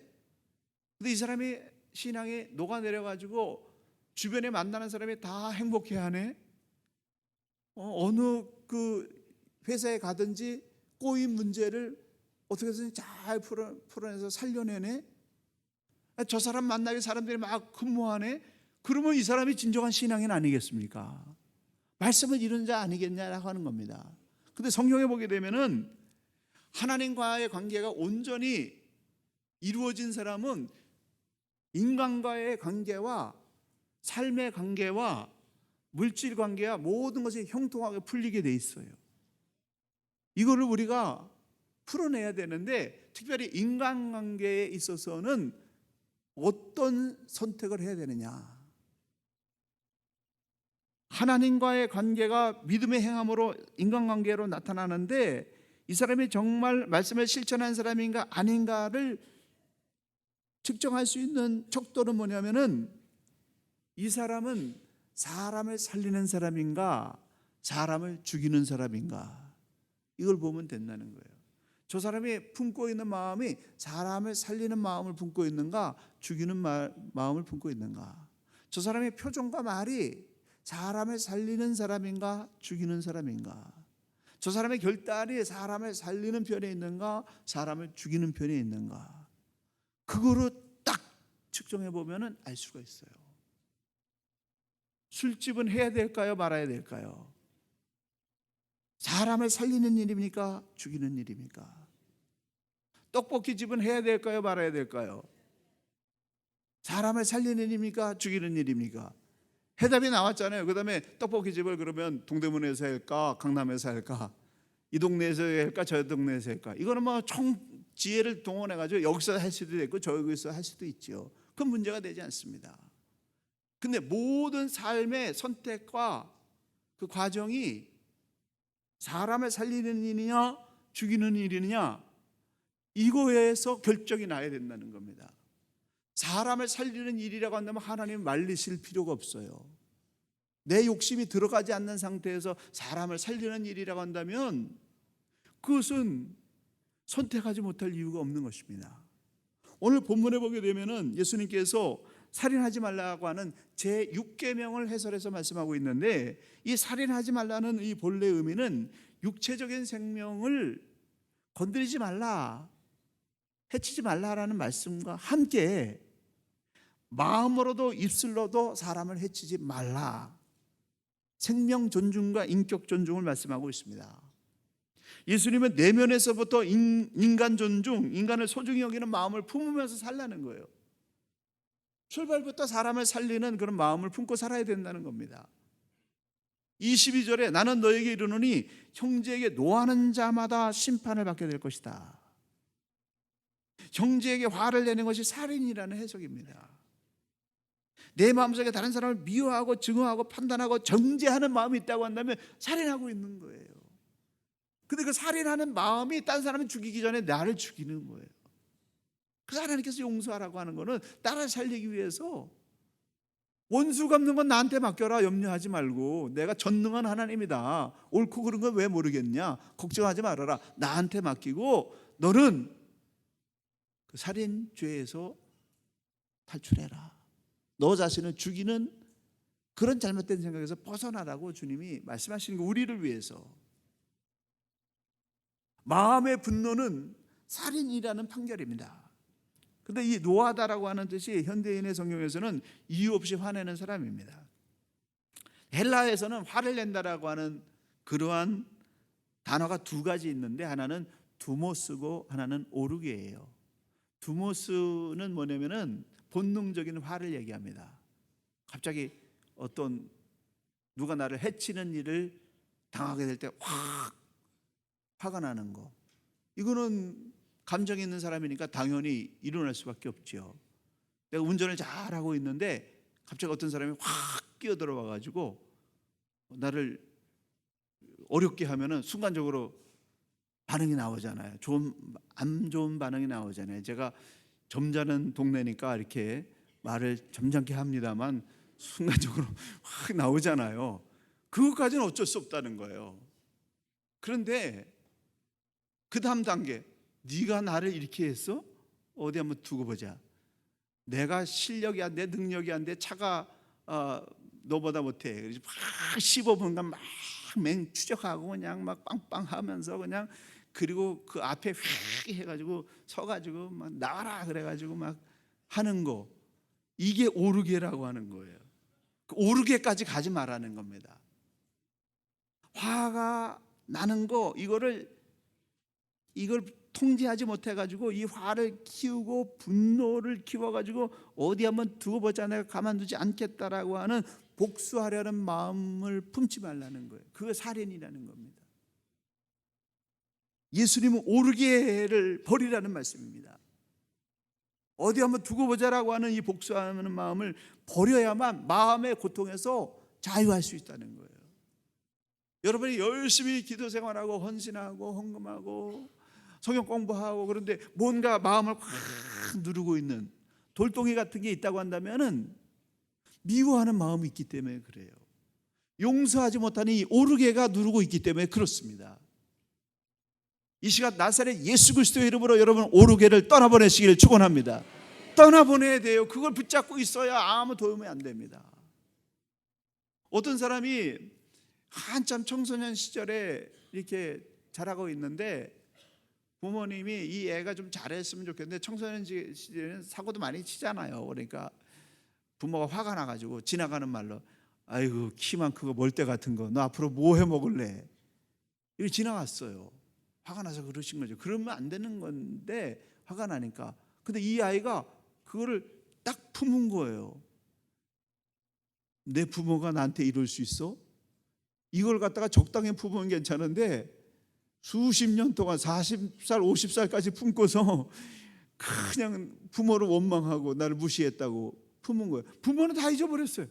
Speaker 2: 근데 이 사람이 신앙에 녹아내려가지고 주변에 만나는 사람이 다 행복해하네. 어느 그 회사에 가든지 꼬인 문제를 어떻게 해서든 잘 풀어내서 살려내네. 저 사람 만나게 사람들이 막 근무하네. 그러면 이 사람이 진정한 신앙인 아니겠습니까? 말씀을 이루는 자 아니겠냐라고 하는 겁니다. 근데 성경에 보게 되면은 하나님과의 관계가 온전히 이루어진 사람은 인간과의 관계와 삶의 관계와 물질 관계와 모든 것이 형통하게 풀리게 돼 있어요. 이거를 우리가 풀어내야 되는데, 특별히 인간관계에 있어서는 어떤 선택을 해야 되느냐. 하나님과의 관계가 믿음의 행함으로 인간관계로 나타나는데, 이 사람이 정말 말씀을 실천한 사람인가 아닌가를 측정할 수 있는 척도는 뭐냐면은, 이 사람은 사람을 살리는 사람인가 사람을 죽이는 사람인가, 이걸 보면 된다는 거예요. 저 사람이 품고 있는 마음이 사람을 살리는 마음을 품고 있는가 죽이는 마음을 품고 있는가, 저 사람의 표정과 말이 사람을 살리는 사람인가 죽이는 사람인가, 저 사람의 결단이 사람을 살리는 편에 있는가 사람을 죽이는 편에 있는가, 그거로 딱 측정해 보면 알 수가 있어요. 술집은 해야 될까요 말아야 될까요? 사람을 살리는 일입니까 죽이는 일입니까? 떡볶이집은 해야 될까요 말아야 될까요? 사람을 살리는 일입니까 죽이는 일입니까? 해답이 나왔잖아요. 그 다음에 떡볶이집을 그러면 동대문에서 할까 강남에서 할까, 이 동네에서 할까 저 동네에서 할까, 이거는 뭐 총 지혜를 동원해 가지고 여기서 할 수도 있고 저기서 할 수도 있죠. 그건 문제가 되지 않습니다. 근데 모든 삶의 선택과 그 과정이 사람을 살리는 일이냐 죽이는 일이냐, 이거에서 결정이 나야 된다는 겁니다. 사람을 살리는 일이라고 한다면 하나님 말리실 필요가 없어요. 내 욕심이 들어가지 않는 상태에서 사람을 살리는 일이라고 한다면 그것은 선택하지 못할 이유가 없는 것입니다. 오늘 본문에 보게 되면은 예수님께서 살인하지 말라고 하는 제6계명을 해설해서 말씀하고 있는데, 이 살인하지 말라는 이 본래 의미는 육체적인 생명을 건드리지 말라, 해치지 말라라는 말씀과 함께 마음으로도 입술로도 사람을 해치지 말라, 생명 존중과 인격 존중을 말씀하고 있습니다. 예수님은 내면에서부터 인간 존중, 인간을 소중히 여기는 마음을 품으면서 살라는 거예요. 출발부터 사람을 살리는 그런 마음을 품고 살아야 된다는 겁니다. 22절에 나는 너에게 이르노니 형제에게 노하는 자마다 심판을 받게 될 것이다. 형제에게 화를 내는 것이 살인이라는 해석입니다. 내 마음속에 다른 사람을 미워하고 증오하고 판단하고 정죄하는 마음이 있다고 한다면 살인하고 있는 거예요. 근데 그 살인하는 마음이 딴 사람을 죽이기 전에 나를 죽이는 거예요. 그래서 하나님께서 용서하라고 하는 거는 나를 살리기 위해서, 원수 갚는 건 나한테 맡겨라, 염려하지 말고, 내가 전능한 하나님이다, 옳고 그른 건 왜 모르겠냐, 걱정하지 말아라, 나한테 맡기고 너는 그 살인죄에서 탈출해라, 너 자신을 죽이는 그런 잘못된 생각에서 벗어나라고 주님이 말씀하시는 거, 우리를 위해서. 마음의 분노는 살인이라는 판결입니다. 근데 이 노하다라고 하는 뜻이 현대인의 성경에서는 이유 없이 화내는 사람입니다. 헬라에서는 화를 낸다라고 하는 그러한 단어가 두 가지 있는데, 하나는 두모스고 하나는 오르게예요. 두모스는 뭐냐면은 본능적인 화를 얘기합니다. 갑자기 어떤 누가 나를 해치는 일을 당하게 될 때 확 화가 나는 거, 이거는 감정이 있는 사람이니까 당연히 일어날 수밖에 없죠. 내가 운전을 잘하고 있는데 갑자기 어떤 사람이 확 끼어들어 와가지고 나를 어렵게 하면은 순간적으로 반응이 나오잖아요. 안 좋은 반응이 나오잖아요. 제가 점잖은 동네니까 이렇게 말을 점잖게 합니다만 순간적으로 확 나오잖아요. 그것까지는 어쩔 수 없다는 거예요. 그런데 그 다음 단계, 네가 나를 이렇게 했어? 어디 한번 두고 보자. 내가 실력이 안 돼, 능력이 안 돼, 차가 너보다 못해. 그래서 막 15분간 막 맹추적하고 그냥 막 빵빵하면서 그냥, 그리고 그 앞에 휙 해가지고 서가지고 막 나와라 그래가지고 막 하는 거, 이게 오르게라고 하는 거예요. 그 오르게까지 가지 말라는 겁니다. 화가 나는 거, 이걸 통제하지 못해가지고 이 화를 키우고 분노를 키워가지고 어디 한번 두고 보자, 내가 가만두지 않겠다라고 하는 복수하려는 마음을 품지 말라는 거예요. 그거 살인이라는 겁니다. 예수님은 오르게를 버리라는 말씀입니다. 어디 한번 두고 보자라고 하는 이 복수하는 마음을 버려야만 마음의 고통에서 자유할 수 있다는 거예요. 여러분이 열심히 기도 생활하고 헌신하고 헌금하고 성경 공부하고, 그런데 뭔가 마음을 확 누르고 있는 돌덩이 같은 게 있다고 한다면은 미워하는 마음이 있기 때문에 그래요. 용서하지 못하는 이 오르게가 누르고 있기 때문에 그렇습니다. 이 시간 나사렛 예수 그리스도의 이름으로 여러분 오르게를 떠나보내시기를 축원합니다. 떠나보내야 돼요. 그걸 붙잡고 있어야 아무 도움이 안 됩니다. 어떤 사람이 한참 청소년 시절에 이렇게 자라고 있는데 부모님이 이 애가 좀 잘했으면 좋겠는데, 청소년 시절에는 사고도 많이 치잖아요. 그러니까 부모가 화가 나가지고 지나가는 말로, 아이고 키만 크고 멀대 같은 거, 너 앞으로 뭐 해 먹을래? 이거 지나갔어요. 화가 나서 그러신 거죠. 그러면 안 되는 건데 화가 나니까. 근데 이 아이가 그거를 딱 품은 거예요. 내 부모가 나한테 이럴 수 있어? 이걸 갖다가 적당히 품으면 괜찮은데 수십 년 동안 40살, 50살까지 품고서 그냥 부모를 원망하고 나를 무시했다고 품은 거예요. 부모는 다 잊어버렸어요.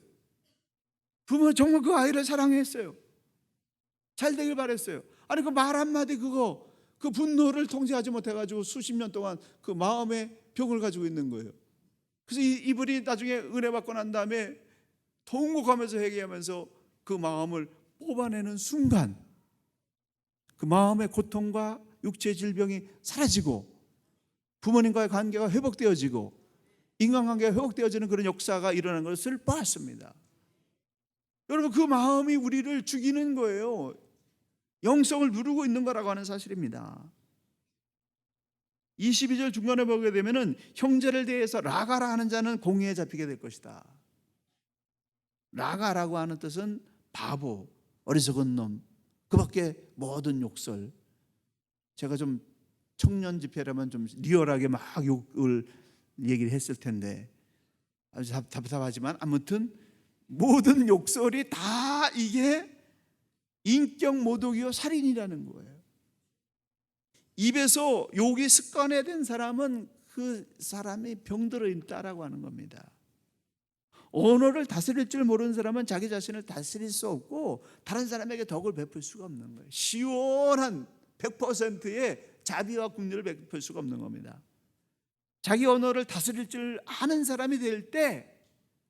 Speaker 2: 부모는 정말 그 아이를 사랑했어요. 잘 되길 바랬어요. 아니 그 말 한마디, 그 분노를 통제하지 못해가지고 수십 년 동안 그 마음의 병을 가지고 있는 거예요. 그래서 이분이 나중에 은혜 받고 난 다음에 통곡하면서 회개하면서 그 마음을 뽑아내는 순간 그 마음의 고통과 육체의 질병이 사라지고 부모님과의 관계가 회복되어지고 인간관계가 회복되어지는 그런 역사가 일어나는 것을 봤습니다. 여러분, 그 마음이 우리를 죽이는 거예요. 영성을 누르고 있는 거라고 하는 사실입니다. 22절 중간에 보게 되면은 형제를 대해서 라가라 하는 자는 공의에 잡히게 될 것이다. 라가라고 하는 뜻은 바보, 어리석은 놈, 그 밖에 모든 욕설. 제가 좀 청년 집회라면 좀 리얼하게 막 욕을 얘기를 했을 텐데 아주 답답하지만 아무튼 모든 욕설이 다 이게 인격 모독이요 살인이라는 거예요. 입에서 욕이 습관화된 사람은 그 사람이 병들어 있다라고 하는 겁니다. 언어를 다스릴 줄 모르는 사람은 자기 자신을 다스릴 수 없고 다른 사람에게 덕을 베풀 수가 없는 거예요. 시원한 100%의 자비와 긍휼을 베풀 수가 없는 겁니다. 자기 언어를 다스릴 줄 아는 사람이 될 때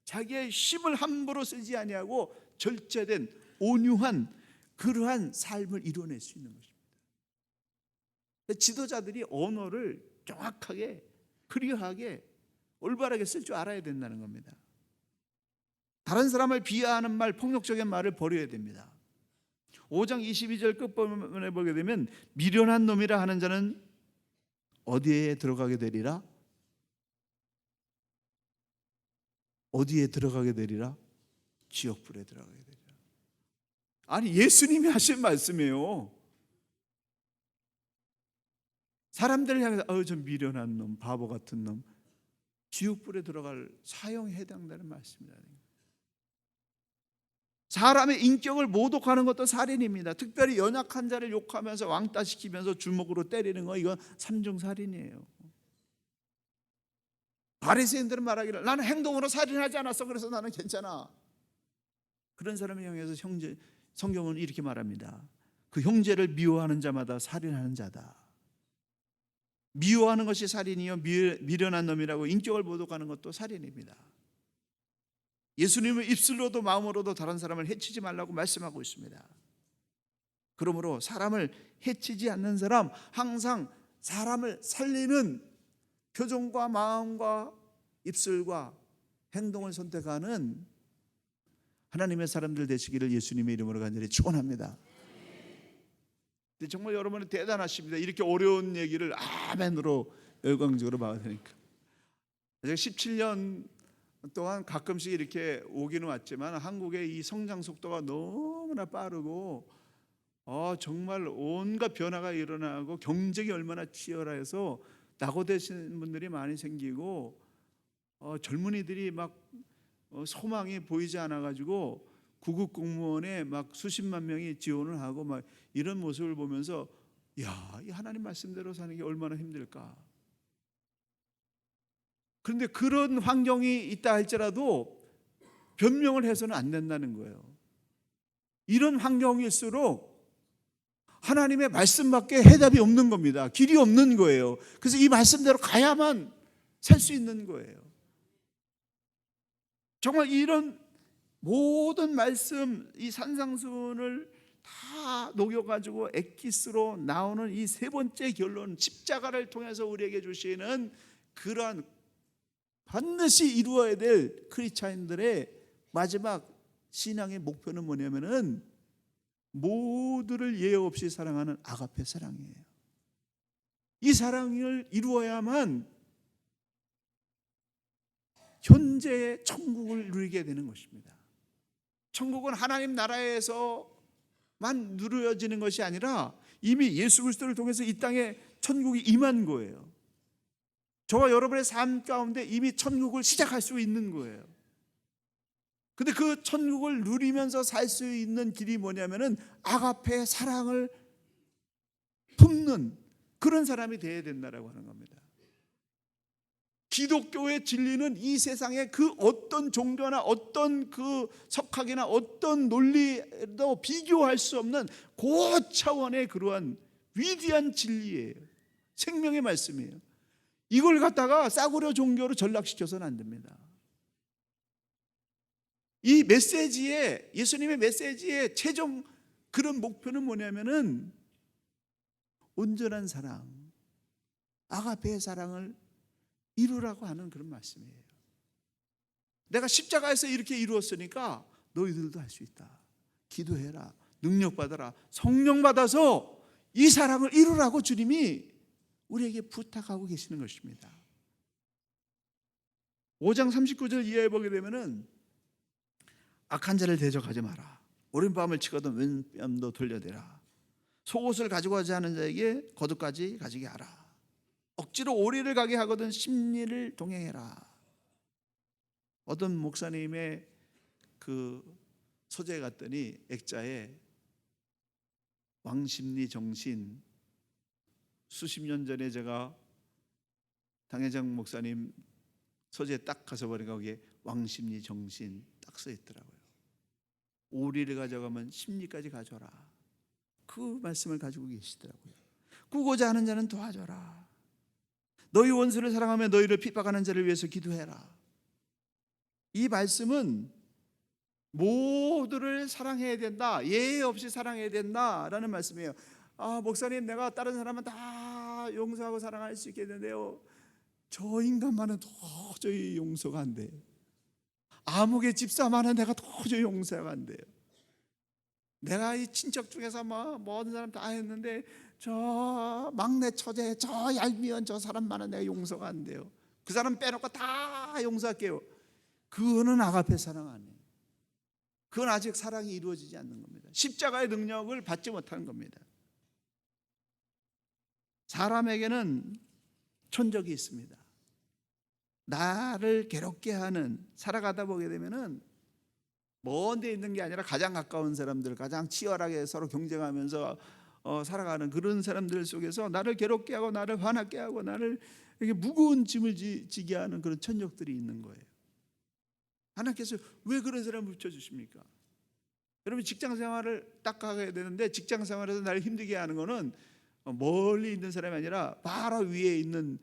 Speaker 2: 자기의 힘을 함부로 쓰지 아니하고 절제된 온유한 그러한 삶을 이뤄낼 수 있는 것입니다. 지도자들이 언어를 정확하게 클리어하게 올바르게 쓸 줄 알아야 된다는 겁니다. 다른 사람을 비하하는 말, 폭력적인 말을 버려야 됩니다. 5장 22절 끝부분에 보게 되면 미련한 놈이라 하는 자는 어디에 들어가게 되리라? 어디에 들어가게 되리라? 지옥불에 들어가게 되리라. 아니 예수님이 하신 말씀이에요. 사람들을 향해서 저 미련한 놈, 바보 같은 놈, 지옥불에 들어갈 사형에 해당되는 말씀이다. 사람의 인격을 모독하는 것도 살인입니다. 특별히 연약한 자를 욕하면서 왕따시키면서 주먹으로 때리는 거 이건 삼중살인이에요. 바리새인들은 말하기를 나는 행동으로 살인하지 않았어. 그래서 나는 괜찮아. 그런 사람을 향해서 성경은 이렇게 말합니다. 그 형제를 미워하는 자마다 살인하는 자다. 미워하는 것이 살인이요 미련한 놈이라고 인격을 모독하는 것도 살인입니다. 예수님은 입술로도 마음으로도 다른 사람을 해치지 말라고 말씀하고 있습니다. 그러므로 사람을 해치지 않는 사람, 항상 사람을 살리는 표정과 마음과 입술과 행동을 선택하는 하나님의 사람들 되시기를 예수님의 이름으로 간절히 축원합니다. 정말 여러분은 대단하십니다. 이렇게 어려운 얘기를 아멘으로 열광적으로 받으니까. 제가 17년 동안 가끔씩 이렇게 오기는 왔지만 한국의 이 성장 속도가 너무나 빠르고 정말 온갖 변화가 일어나고 경쟁이 얼마나 치열해서 낙오되시는 분들이 많이 생기고 젊은이들이 막 소망이 보이지 않아 가지고 구급 공무원에 막 수십만 명이 지원을 하고 막 이런 모습을 보면서 야, 이 하나님 말씀대로 사는 게 얼마나 힘들까. 그런데 그런 환경이 있다 할지라도 변명을 해서는 안 된다는 거예요. 이런 환경일수록 하나님의 말씀밖에 해답이 없는 겁니다. 길이 없는 거예요. 그래서 이 말씀대로 가야만 살 수 있는 거예요. 정말 이런 모든 말씀, 이 산상수훈을 다 녹여가지고 엑기스로 나오는 이 세 번째 결론, 십자가를 통해서 우리에게 주시는 그러한 반드시 이루어야 될 크리스찬들의 마지막 신앙의 목표는 뭐냐면은 모두를 예외 없이 사랑하는 아가페 사랑이에요. 이 사랑을 이루어야만 현재의 천국을 누리게 되는 것입니다. 천국은 하나님 나라에서만 누려지는 것이 아니라 이미 예수 그리스도를 통해서 이 땅에 천국이 임한 거예요. 저와 여러분의 삶 가운데 이미 천국을 시작할 수 있는 거예요. 근데 그 천국을 누리면서 살 수 있는 길이 뭐냐면은 아가페 사랑을 품는 그런 사람이 되어야 된다라고 하는 겁니다. 기독교의 진리는 이 세상의 그 어떤 종교나 어떤 그 석학이나 어떤 논리도 비교할 수 없는 고차원의 그러한 위대한 진리예요. 생명의 말씀이에요. 이걸 갖다가 싸구려 종교로 전락시켜서는 안 됩니다. 이 메시지의 예수님의 메시지의 최종 그런 목표는 뭐냐면은 온전한 사랑, 아가페의 사랑을 이루라고 하는 그런 말씀이에요. 내가 십자가에서 이렇게 이루었으니까 너희들도 할 수 있다. 기도해라, 능력 받아라, 성령 받아서 이 사랑을 이루라고 주님이 우리에게 부탁하고 계시는 것입니다. 5장 39절 이하에 보게 되면은 악한 자를 대적하지 마라. 오른밤을 치거든 왼뺨도 돌려대라. 속옷을 가지고 가지 않은 자에게 겉옷까지 가지게 하라. 억지로 오리를 가게 하거든 심리를 동행해라. 어떤 목사님의 그 소재에 갔더니 액자에 왕심리 정신, 수십 년 전에 제가 당회장 목사님 소재에 딱 가서 보니까 거기에 왕심리 정신 딱 써 있더라고요. 오리를 가져가면 심리까지 가져라. 그 말씀을 가지고 계시더라고요. 꾸고자 하는 자는 도와줘라. 너희 원수를 사랑하며 너희를 핍박하는 자를 위해서 기도해라. 이 말씀은 모두를 사랑해야 된다, 예외 없이 사랑해야 된다라는 말씀이에요. 목사님, 내가 다른 사람은 다 용서하고 사랑할 수 있겠는데요, 저 인간만은 도저히 용서가 안 돼요. 아무개 집사만은 내가 도저히 용서가 안 돼요. 내가 이 친척 중에서 모든 사람 다 했는데 저 막내 처제, 저 얄미운 저 사람만은 내가 용서가 안 돼요. 그 사람 빼놓고 다 용서할게요. 그거는 아가페 사랑 아니에요. 그건 아직 사랑이 이루어지지 않는 겁니다. 십자가의 능력을 받지 못하는 겁니다. 사람에게는 천적이 있습니다. 나를 괴롭게 하는, 살아가다 보게 되면은 먼 데 있는 게 아니라 가장 가까운 사람들, 가장 치열하게 서로 경쟁하면서 살아가는 그런 사람들 속에서 나를 괴롭게 하고 나를 화나게 하고 나를 이렇게 무거운 짐을 지게 하는 그런 천적들이 있는 거예요. 하나님께서 왜 그런 사람을 붙여주십니까? 여러분, 직장 생활을 딱 하게 되는데 직장 생활에서 나를 힘들게 하는 거는 멀리 있는 사람이 아니라 바로 위에 있는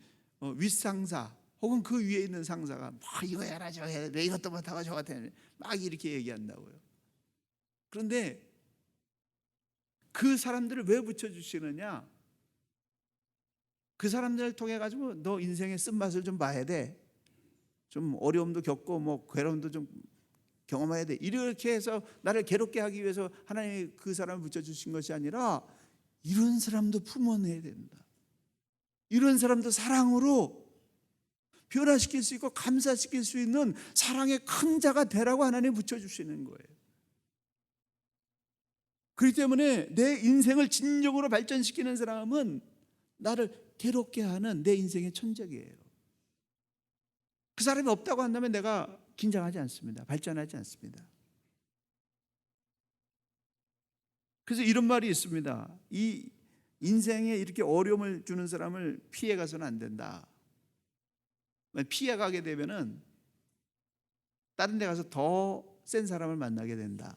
Speaker 2: 윗상사 혹은 그 위에 있는 상사가 이거 해라 저거 해라, 내 이것도 못하고 저거 해라 막 이렇게 얘기한다고요. 그런데 그 사람들을 왜 붙여주시느냐? 그 사람들을 통해 가지고 너 인생의 쓴맛을 좀 봐야 돼. 좀 어려움도 겪고 괴로움도 좀 경험해야 돼. 이렇게 해서 나를 괴롭게 하기 위해서 하나님이 그 사람을 붙여주신 것이 아니라 이런 사람도 품어내야 된다. 이런 사람도 사랑으로 변화시킬 수 있고 감사시킬 수 있는 사랑의 큰 자가 되라고 하나님이 붙여주시는 거예요. 그렇기 때문에 내 인생을 진정으로 발전시키는 사람은 나를 괴롭게 하는 내 인생의 천적이에요. 그 사람이 없다고 한다면 내가 긴장하지 않습니다. 발전하지 않습니다. 그래서 이런 말이 있습니다. 이 인생에 이렇게 어려움을 주는 사람을 피해 가서는 안 된다. 피해 가게 되면은 다른 데 가서 더 센 사람을 만나게 된다.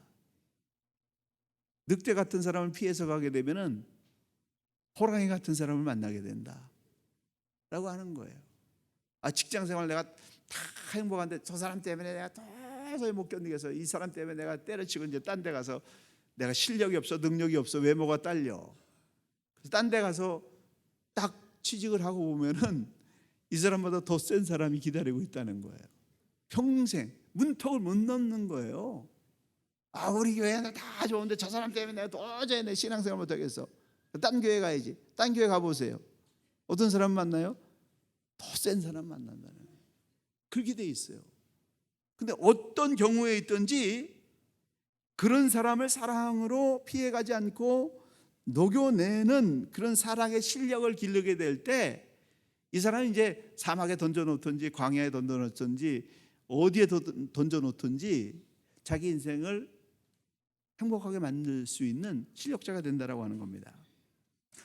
Speaker 2: 늑대 같은 사람을 피해서 가게 되면은 호랑이 같은 사람을 만나게 된다. 라고 하는 거예요. 직장 생활 내가 다 행복한데 저 사람 때문에 내가 도저히 못 견디겠어. 이 사람 때문에 내가 때려치고 이제 딴 데 가서 내가 실력이 없어, 능력이 없어, 외모가 딸려. 그래서 딴 데 가서 딱 취직을 하고 보면은 이 사람보다 더 센 사람이 기다리고 있다는 거예요. 평생 문턱을 못 넘는 거예요. 우리 교회는 다 좋은데 저 사람 때문에 내가 도저히 내 신앙생활 못하겠어. 딴 교회 가야지. 딴 교회 가보세요. 어떤 사람 만나요? 더 센 사람 만난다는 거예요. 그렇게 돼 있어요. 근데 어떤 경우에 있든지 그런 사람을 사랑으로 피해가지 않고 녹여내는 그런 사랑의 실력을 기르게 될 때 이 사람은 이제 사막에 던져놓든지 광야에 던져놓든지 어디에 던져놓든지 자기 인생을 행복하게 만들 수 있는 실력자가 된다라고 하는 겁니다.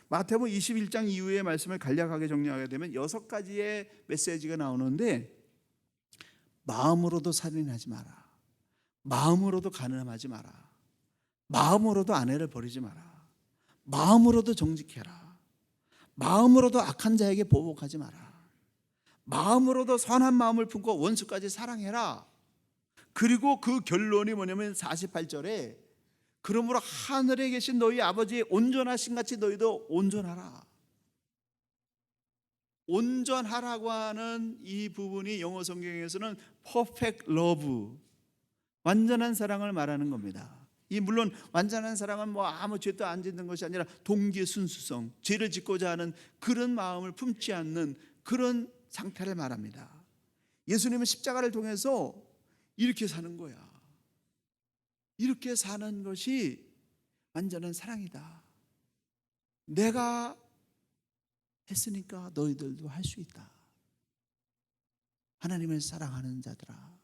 Speaker 2: 마태복음 21장 이후의 말씀을 간략하게 정리하게 되면 6가지의 메시지가 나오는데, 마음으로도 살인하지 마라, 마음으로도 간음하지 마라, 마음으로도 아내를 버리지 마라, 마음으로도 정직해라, 마음으로도 악한 자에게 보복하지 마라, 마음으로도 선한 마음을 품고 원수까지 사랑해라. 그리고 그 결론이 뭐냐면 48절에 그러므로 하늘에 계신 너희 아버지의 온전하신 같이 너희도 온전하라. 온전하라고 하는 이 부분이 영어 성경에서는 perfect love, 완전한 사랑을 말하는 겁니다. 물론 완전한 사랑은 아무 죄도 안 짓는 것이 아니라 동기의 순수성, 죄를 짓고자 하는 그런 마음을 품지 않는 그런 상태를 말합니다. 예수님은 십자가를 통해서 이렇게 사는 거야. 이렇게 사는 것이 완전한 사랑이다. 내가 했으니까 너희들도 할 수 있다. 하나님을 사랑하는 자들아,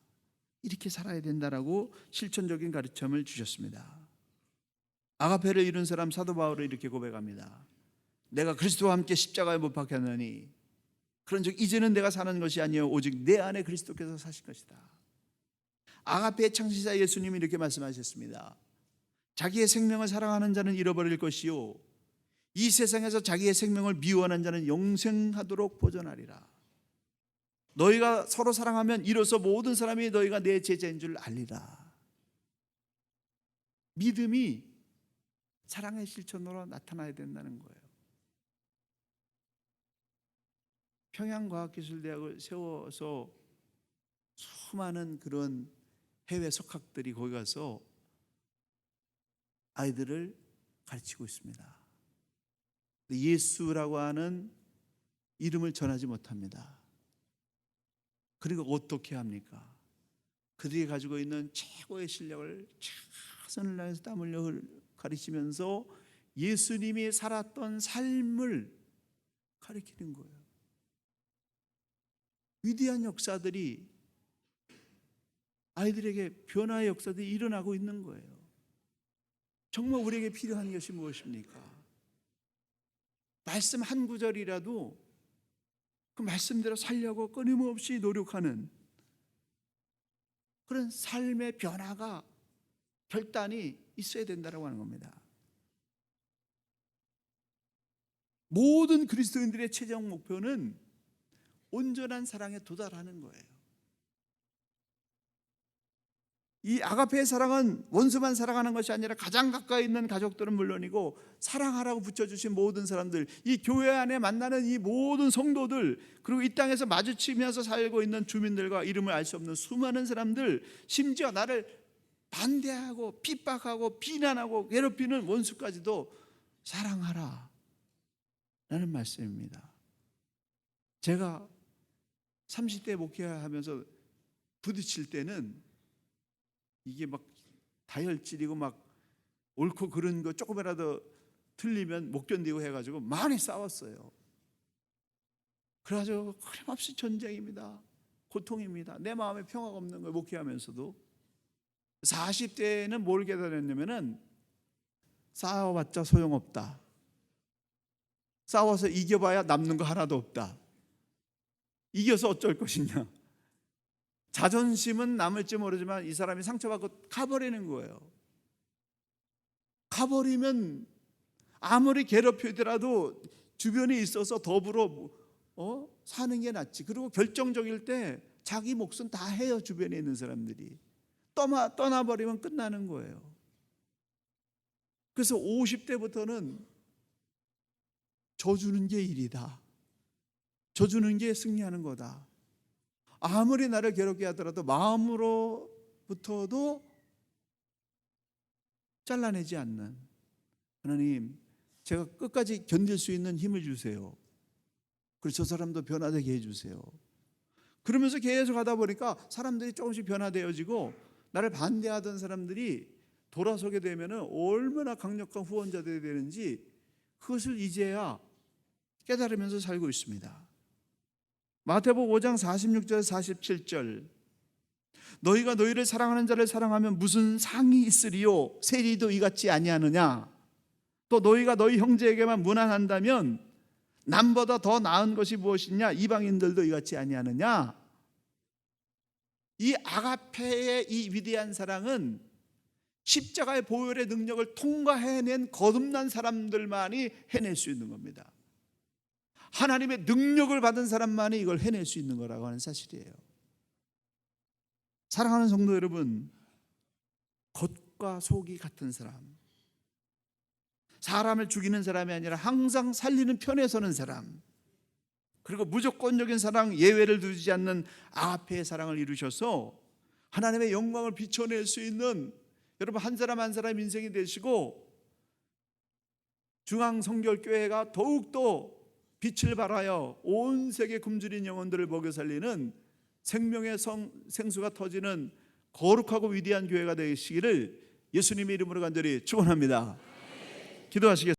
Speaker 2: 이렇게 살아야 된다라고 실천적인 가르침을 주셨습니다. 아가페를 이룬 사람 사도 바울은 이렇게 고백합니다. 내가 그리스도와 함께 십자가에 못 박혔느니 그런즉 이제는 내가 사는 것이 아니요 오직 내 안에 그리스도께서 사실 것이다. 아가페의 창시자 예수님이 이렇게 말씀하셨습니다. 자기의 생명을 사랑하는 자는 잃어버릴 것이요 이 세상에서 자기의 생명을 미워하는 자는 영생하도록 보존하리라. 너희가 서로 사랑하면 이로써 모든 사람이 너희가 내 제자인 줄 알리라. 믿음이 사랑의 실천으로 나타나야 된다는 거예요. 평양과학기술대학을 세워서 수많은 그런 해외 석학들이 거기 가서 아이들을 가르치고 있습니다. 예수라고 하는 이름을 전하지 못합니다. 그리고 어떻게 합니까? 그들이 가지고 있는 최고의 실력을 최선을 다해서 땀 흘려 가르치면서 예수님이 살았던 삶을 가르치는 거예요. 위대한 역사들이, 아이들에게 변화의 역사들이 일어나고 있는 거예요. 정말 우리에게 필요한 것이 무엇입니까? 말씀 한 구절이라도 그 말씀대로 살려고 끊임없이 노력하는 그런 삶의 변화가, 결단이 있어야 된다고 하는 겁니다. 모든 그리스도인들의 최종 목표는 온전한 사랑에 도달하는 거예요. 이 아가페의 사랑은 원수만 사랑하는 것이 아니라 가장 가까이 있는 가족들은 물론이고 사랑하라고 붙여주신 모든 사람들, 이 교회 안에 만나는 이 모든 성도들, 그리고 이 땅에서 마주치면서 살고 있는 주민들과 이름을 알 수 없는 수많은 사람들, 심지어 나를 반대하고 핍박하고 비난하고 괴롭히는 원수까지도 사랑하라 라는 말씀입니다. 제가 30대 목회하면서 부딪힐 때는 이게 막 다혈질이고 막 옳고 그른 거 조금이라도 틀리면 못 견디고 해가지고 많이 싸웠어요. 그래가지고 끊임없이 전쟁입니다. 고통입니다. 내 마음에 평화가 없는 거예요. 목회하면서도. 40대에는 뭘 깨달았냐면은 싸워봤자 소용없다. 싸워서 이겨봐야 남는 거 하나도 없다. 이겨서 어쩔 것이냐. 자존심은 남을지 모르지만 이 사람이 상처받고 가버리는 거예요. 가버리면 아무리 괴롭히더라도 주변에 있어서 더불어 사는 게 낫지. 그리고 결정적일 때 자기 몫은 다 해요. 주변에 있는 사람들이. 떠나버리면 끝나는 거예요. 그래서 50대부터는 져주는 게 일이다. 져주는 게 승리하는 거다. 아무리 나를 괴롭게 하더라도 마음으로부터도 잘라내지 않는, 하나님, 제가 끝까지 견딜 수 있는 힘을 주세요. 그리고 저 사람도 변화되게 해주세요. 그러면서 계속 하다 보니까 사람들이 조금씩 변화되어지고 나를 반대하던 사람들이 돌아서게 되면 얼마나 강력한 후원자들이 되는지 그것을 이제야 깨달으면서 살고 있습니다. 마태복음 5장 46절 47절, 너희가 너희를 사랑하는 자를 사랑하면 무슨 상이 있으리요? 세리도 이같이 아니하느냐? 또 너희가 너희 형제에게만 무난한다면 남보다 더 나은 것이 무엇이냐? 이방인들도 이같이 아니하느냐? 이 아가페의 이 위대한 사랑은 십자가의 보혈의 능력을 통과해낸 거듭난 사람들만이 해낼 수 있는 겁니다. 하나님의 능력을 받은 사람만이 이걸 해낼 수 있는 거라고 하는 사실이에요. 사랑하는 성도 여러분, 겉과 속이 같은 사람, 사람을 죽이는 사람이 아니라 항상 살리는 편에 서는 사람, 그리고 무조건적인 사랑, 예외를 두지 않는 아가페의 사랑을 이루셔서 하나님의 영광을 비춰낼 수 있는 여러분 한 사람 한 사람 인생이 되시고 중앙성결교회가 더욱더 빛을 발하여 온 세계 굶주린 영혼들을 먹여 살리는 생명의 생수가 터지는 거룩하고 위대한 교회가 되시기를 예수님의 이름으로 간절히 축원합니다. 기도하시겠습니다.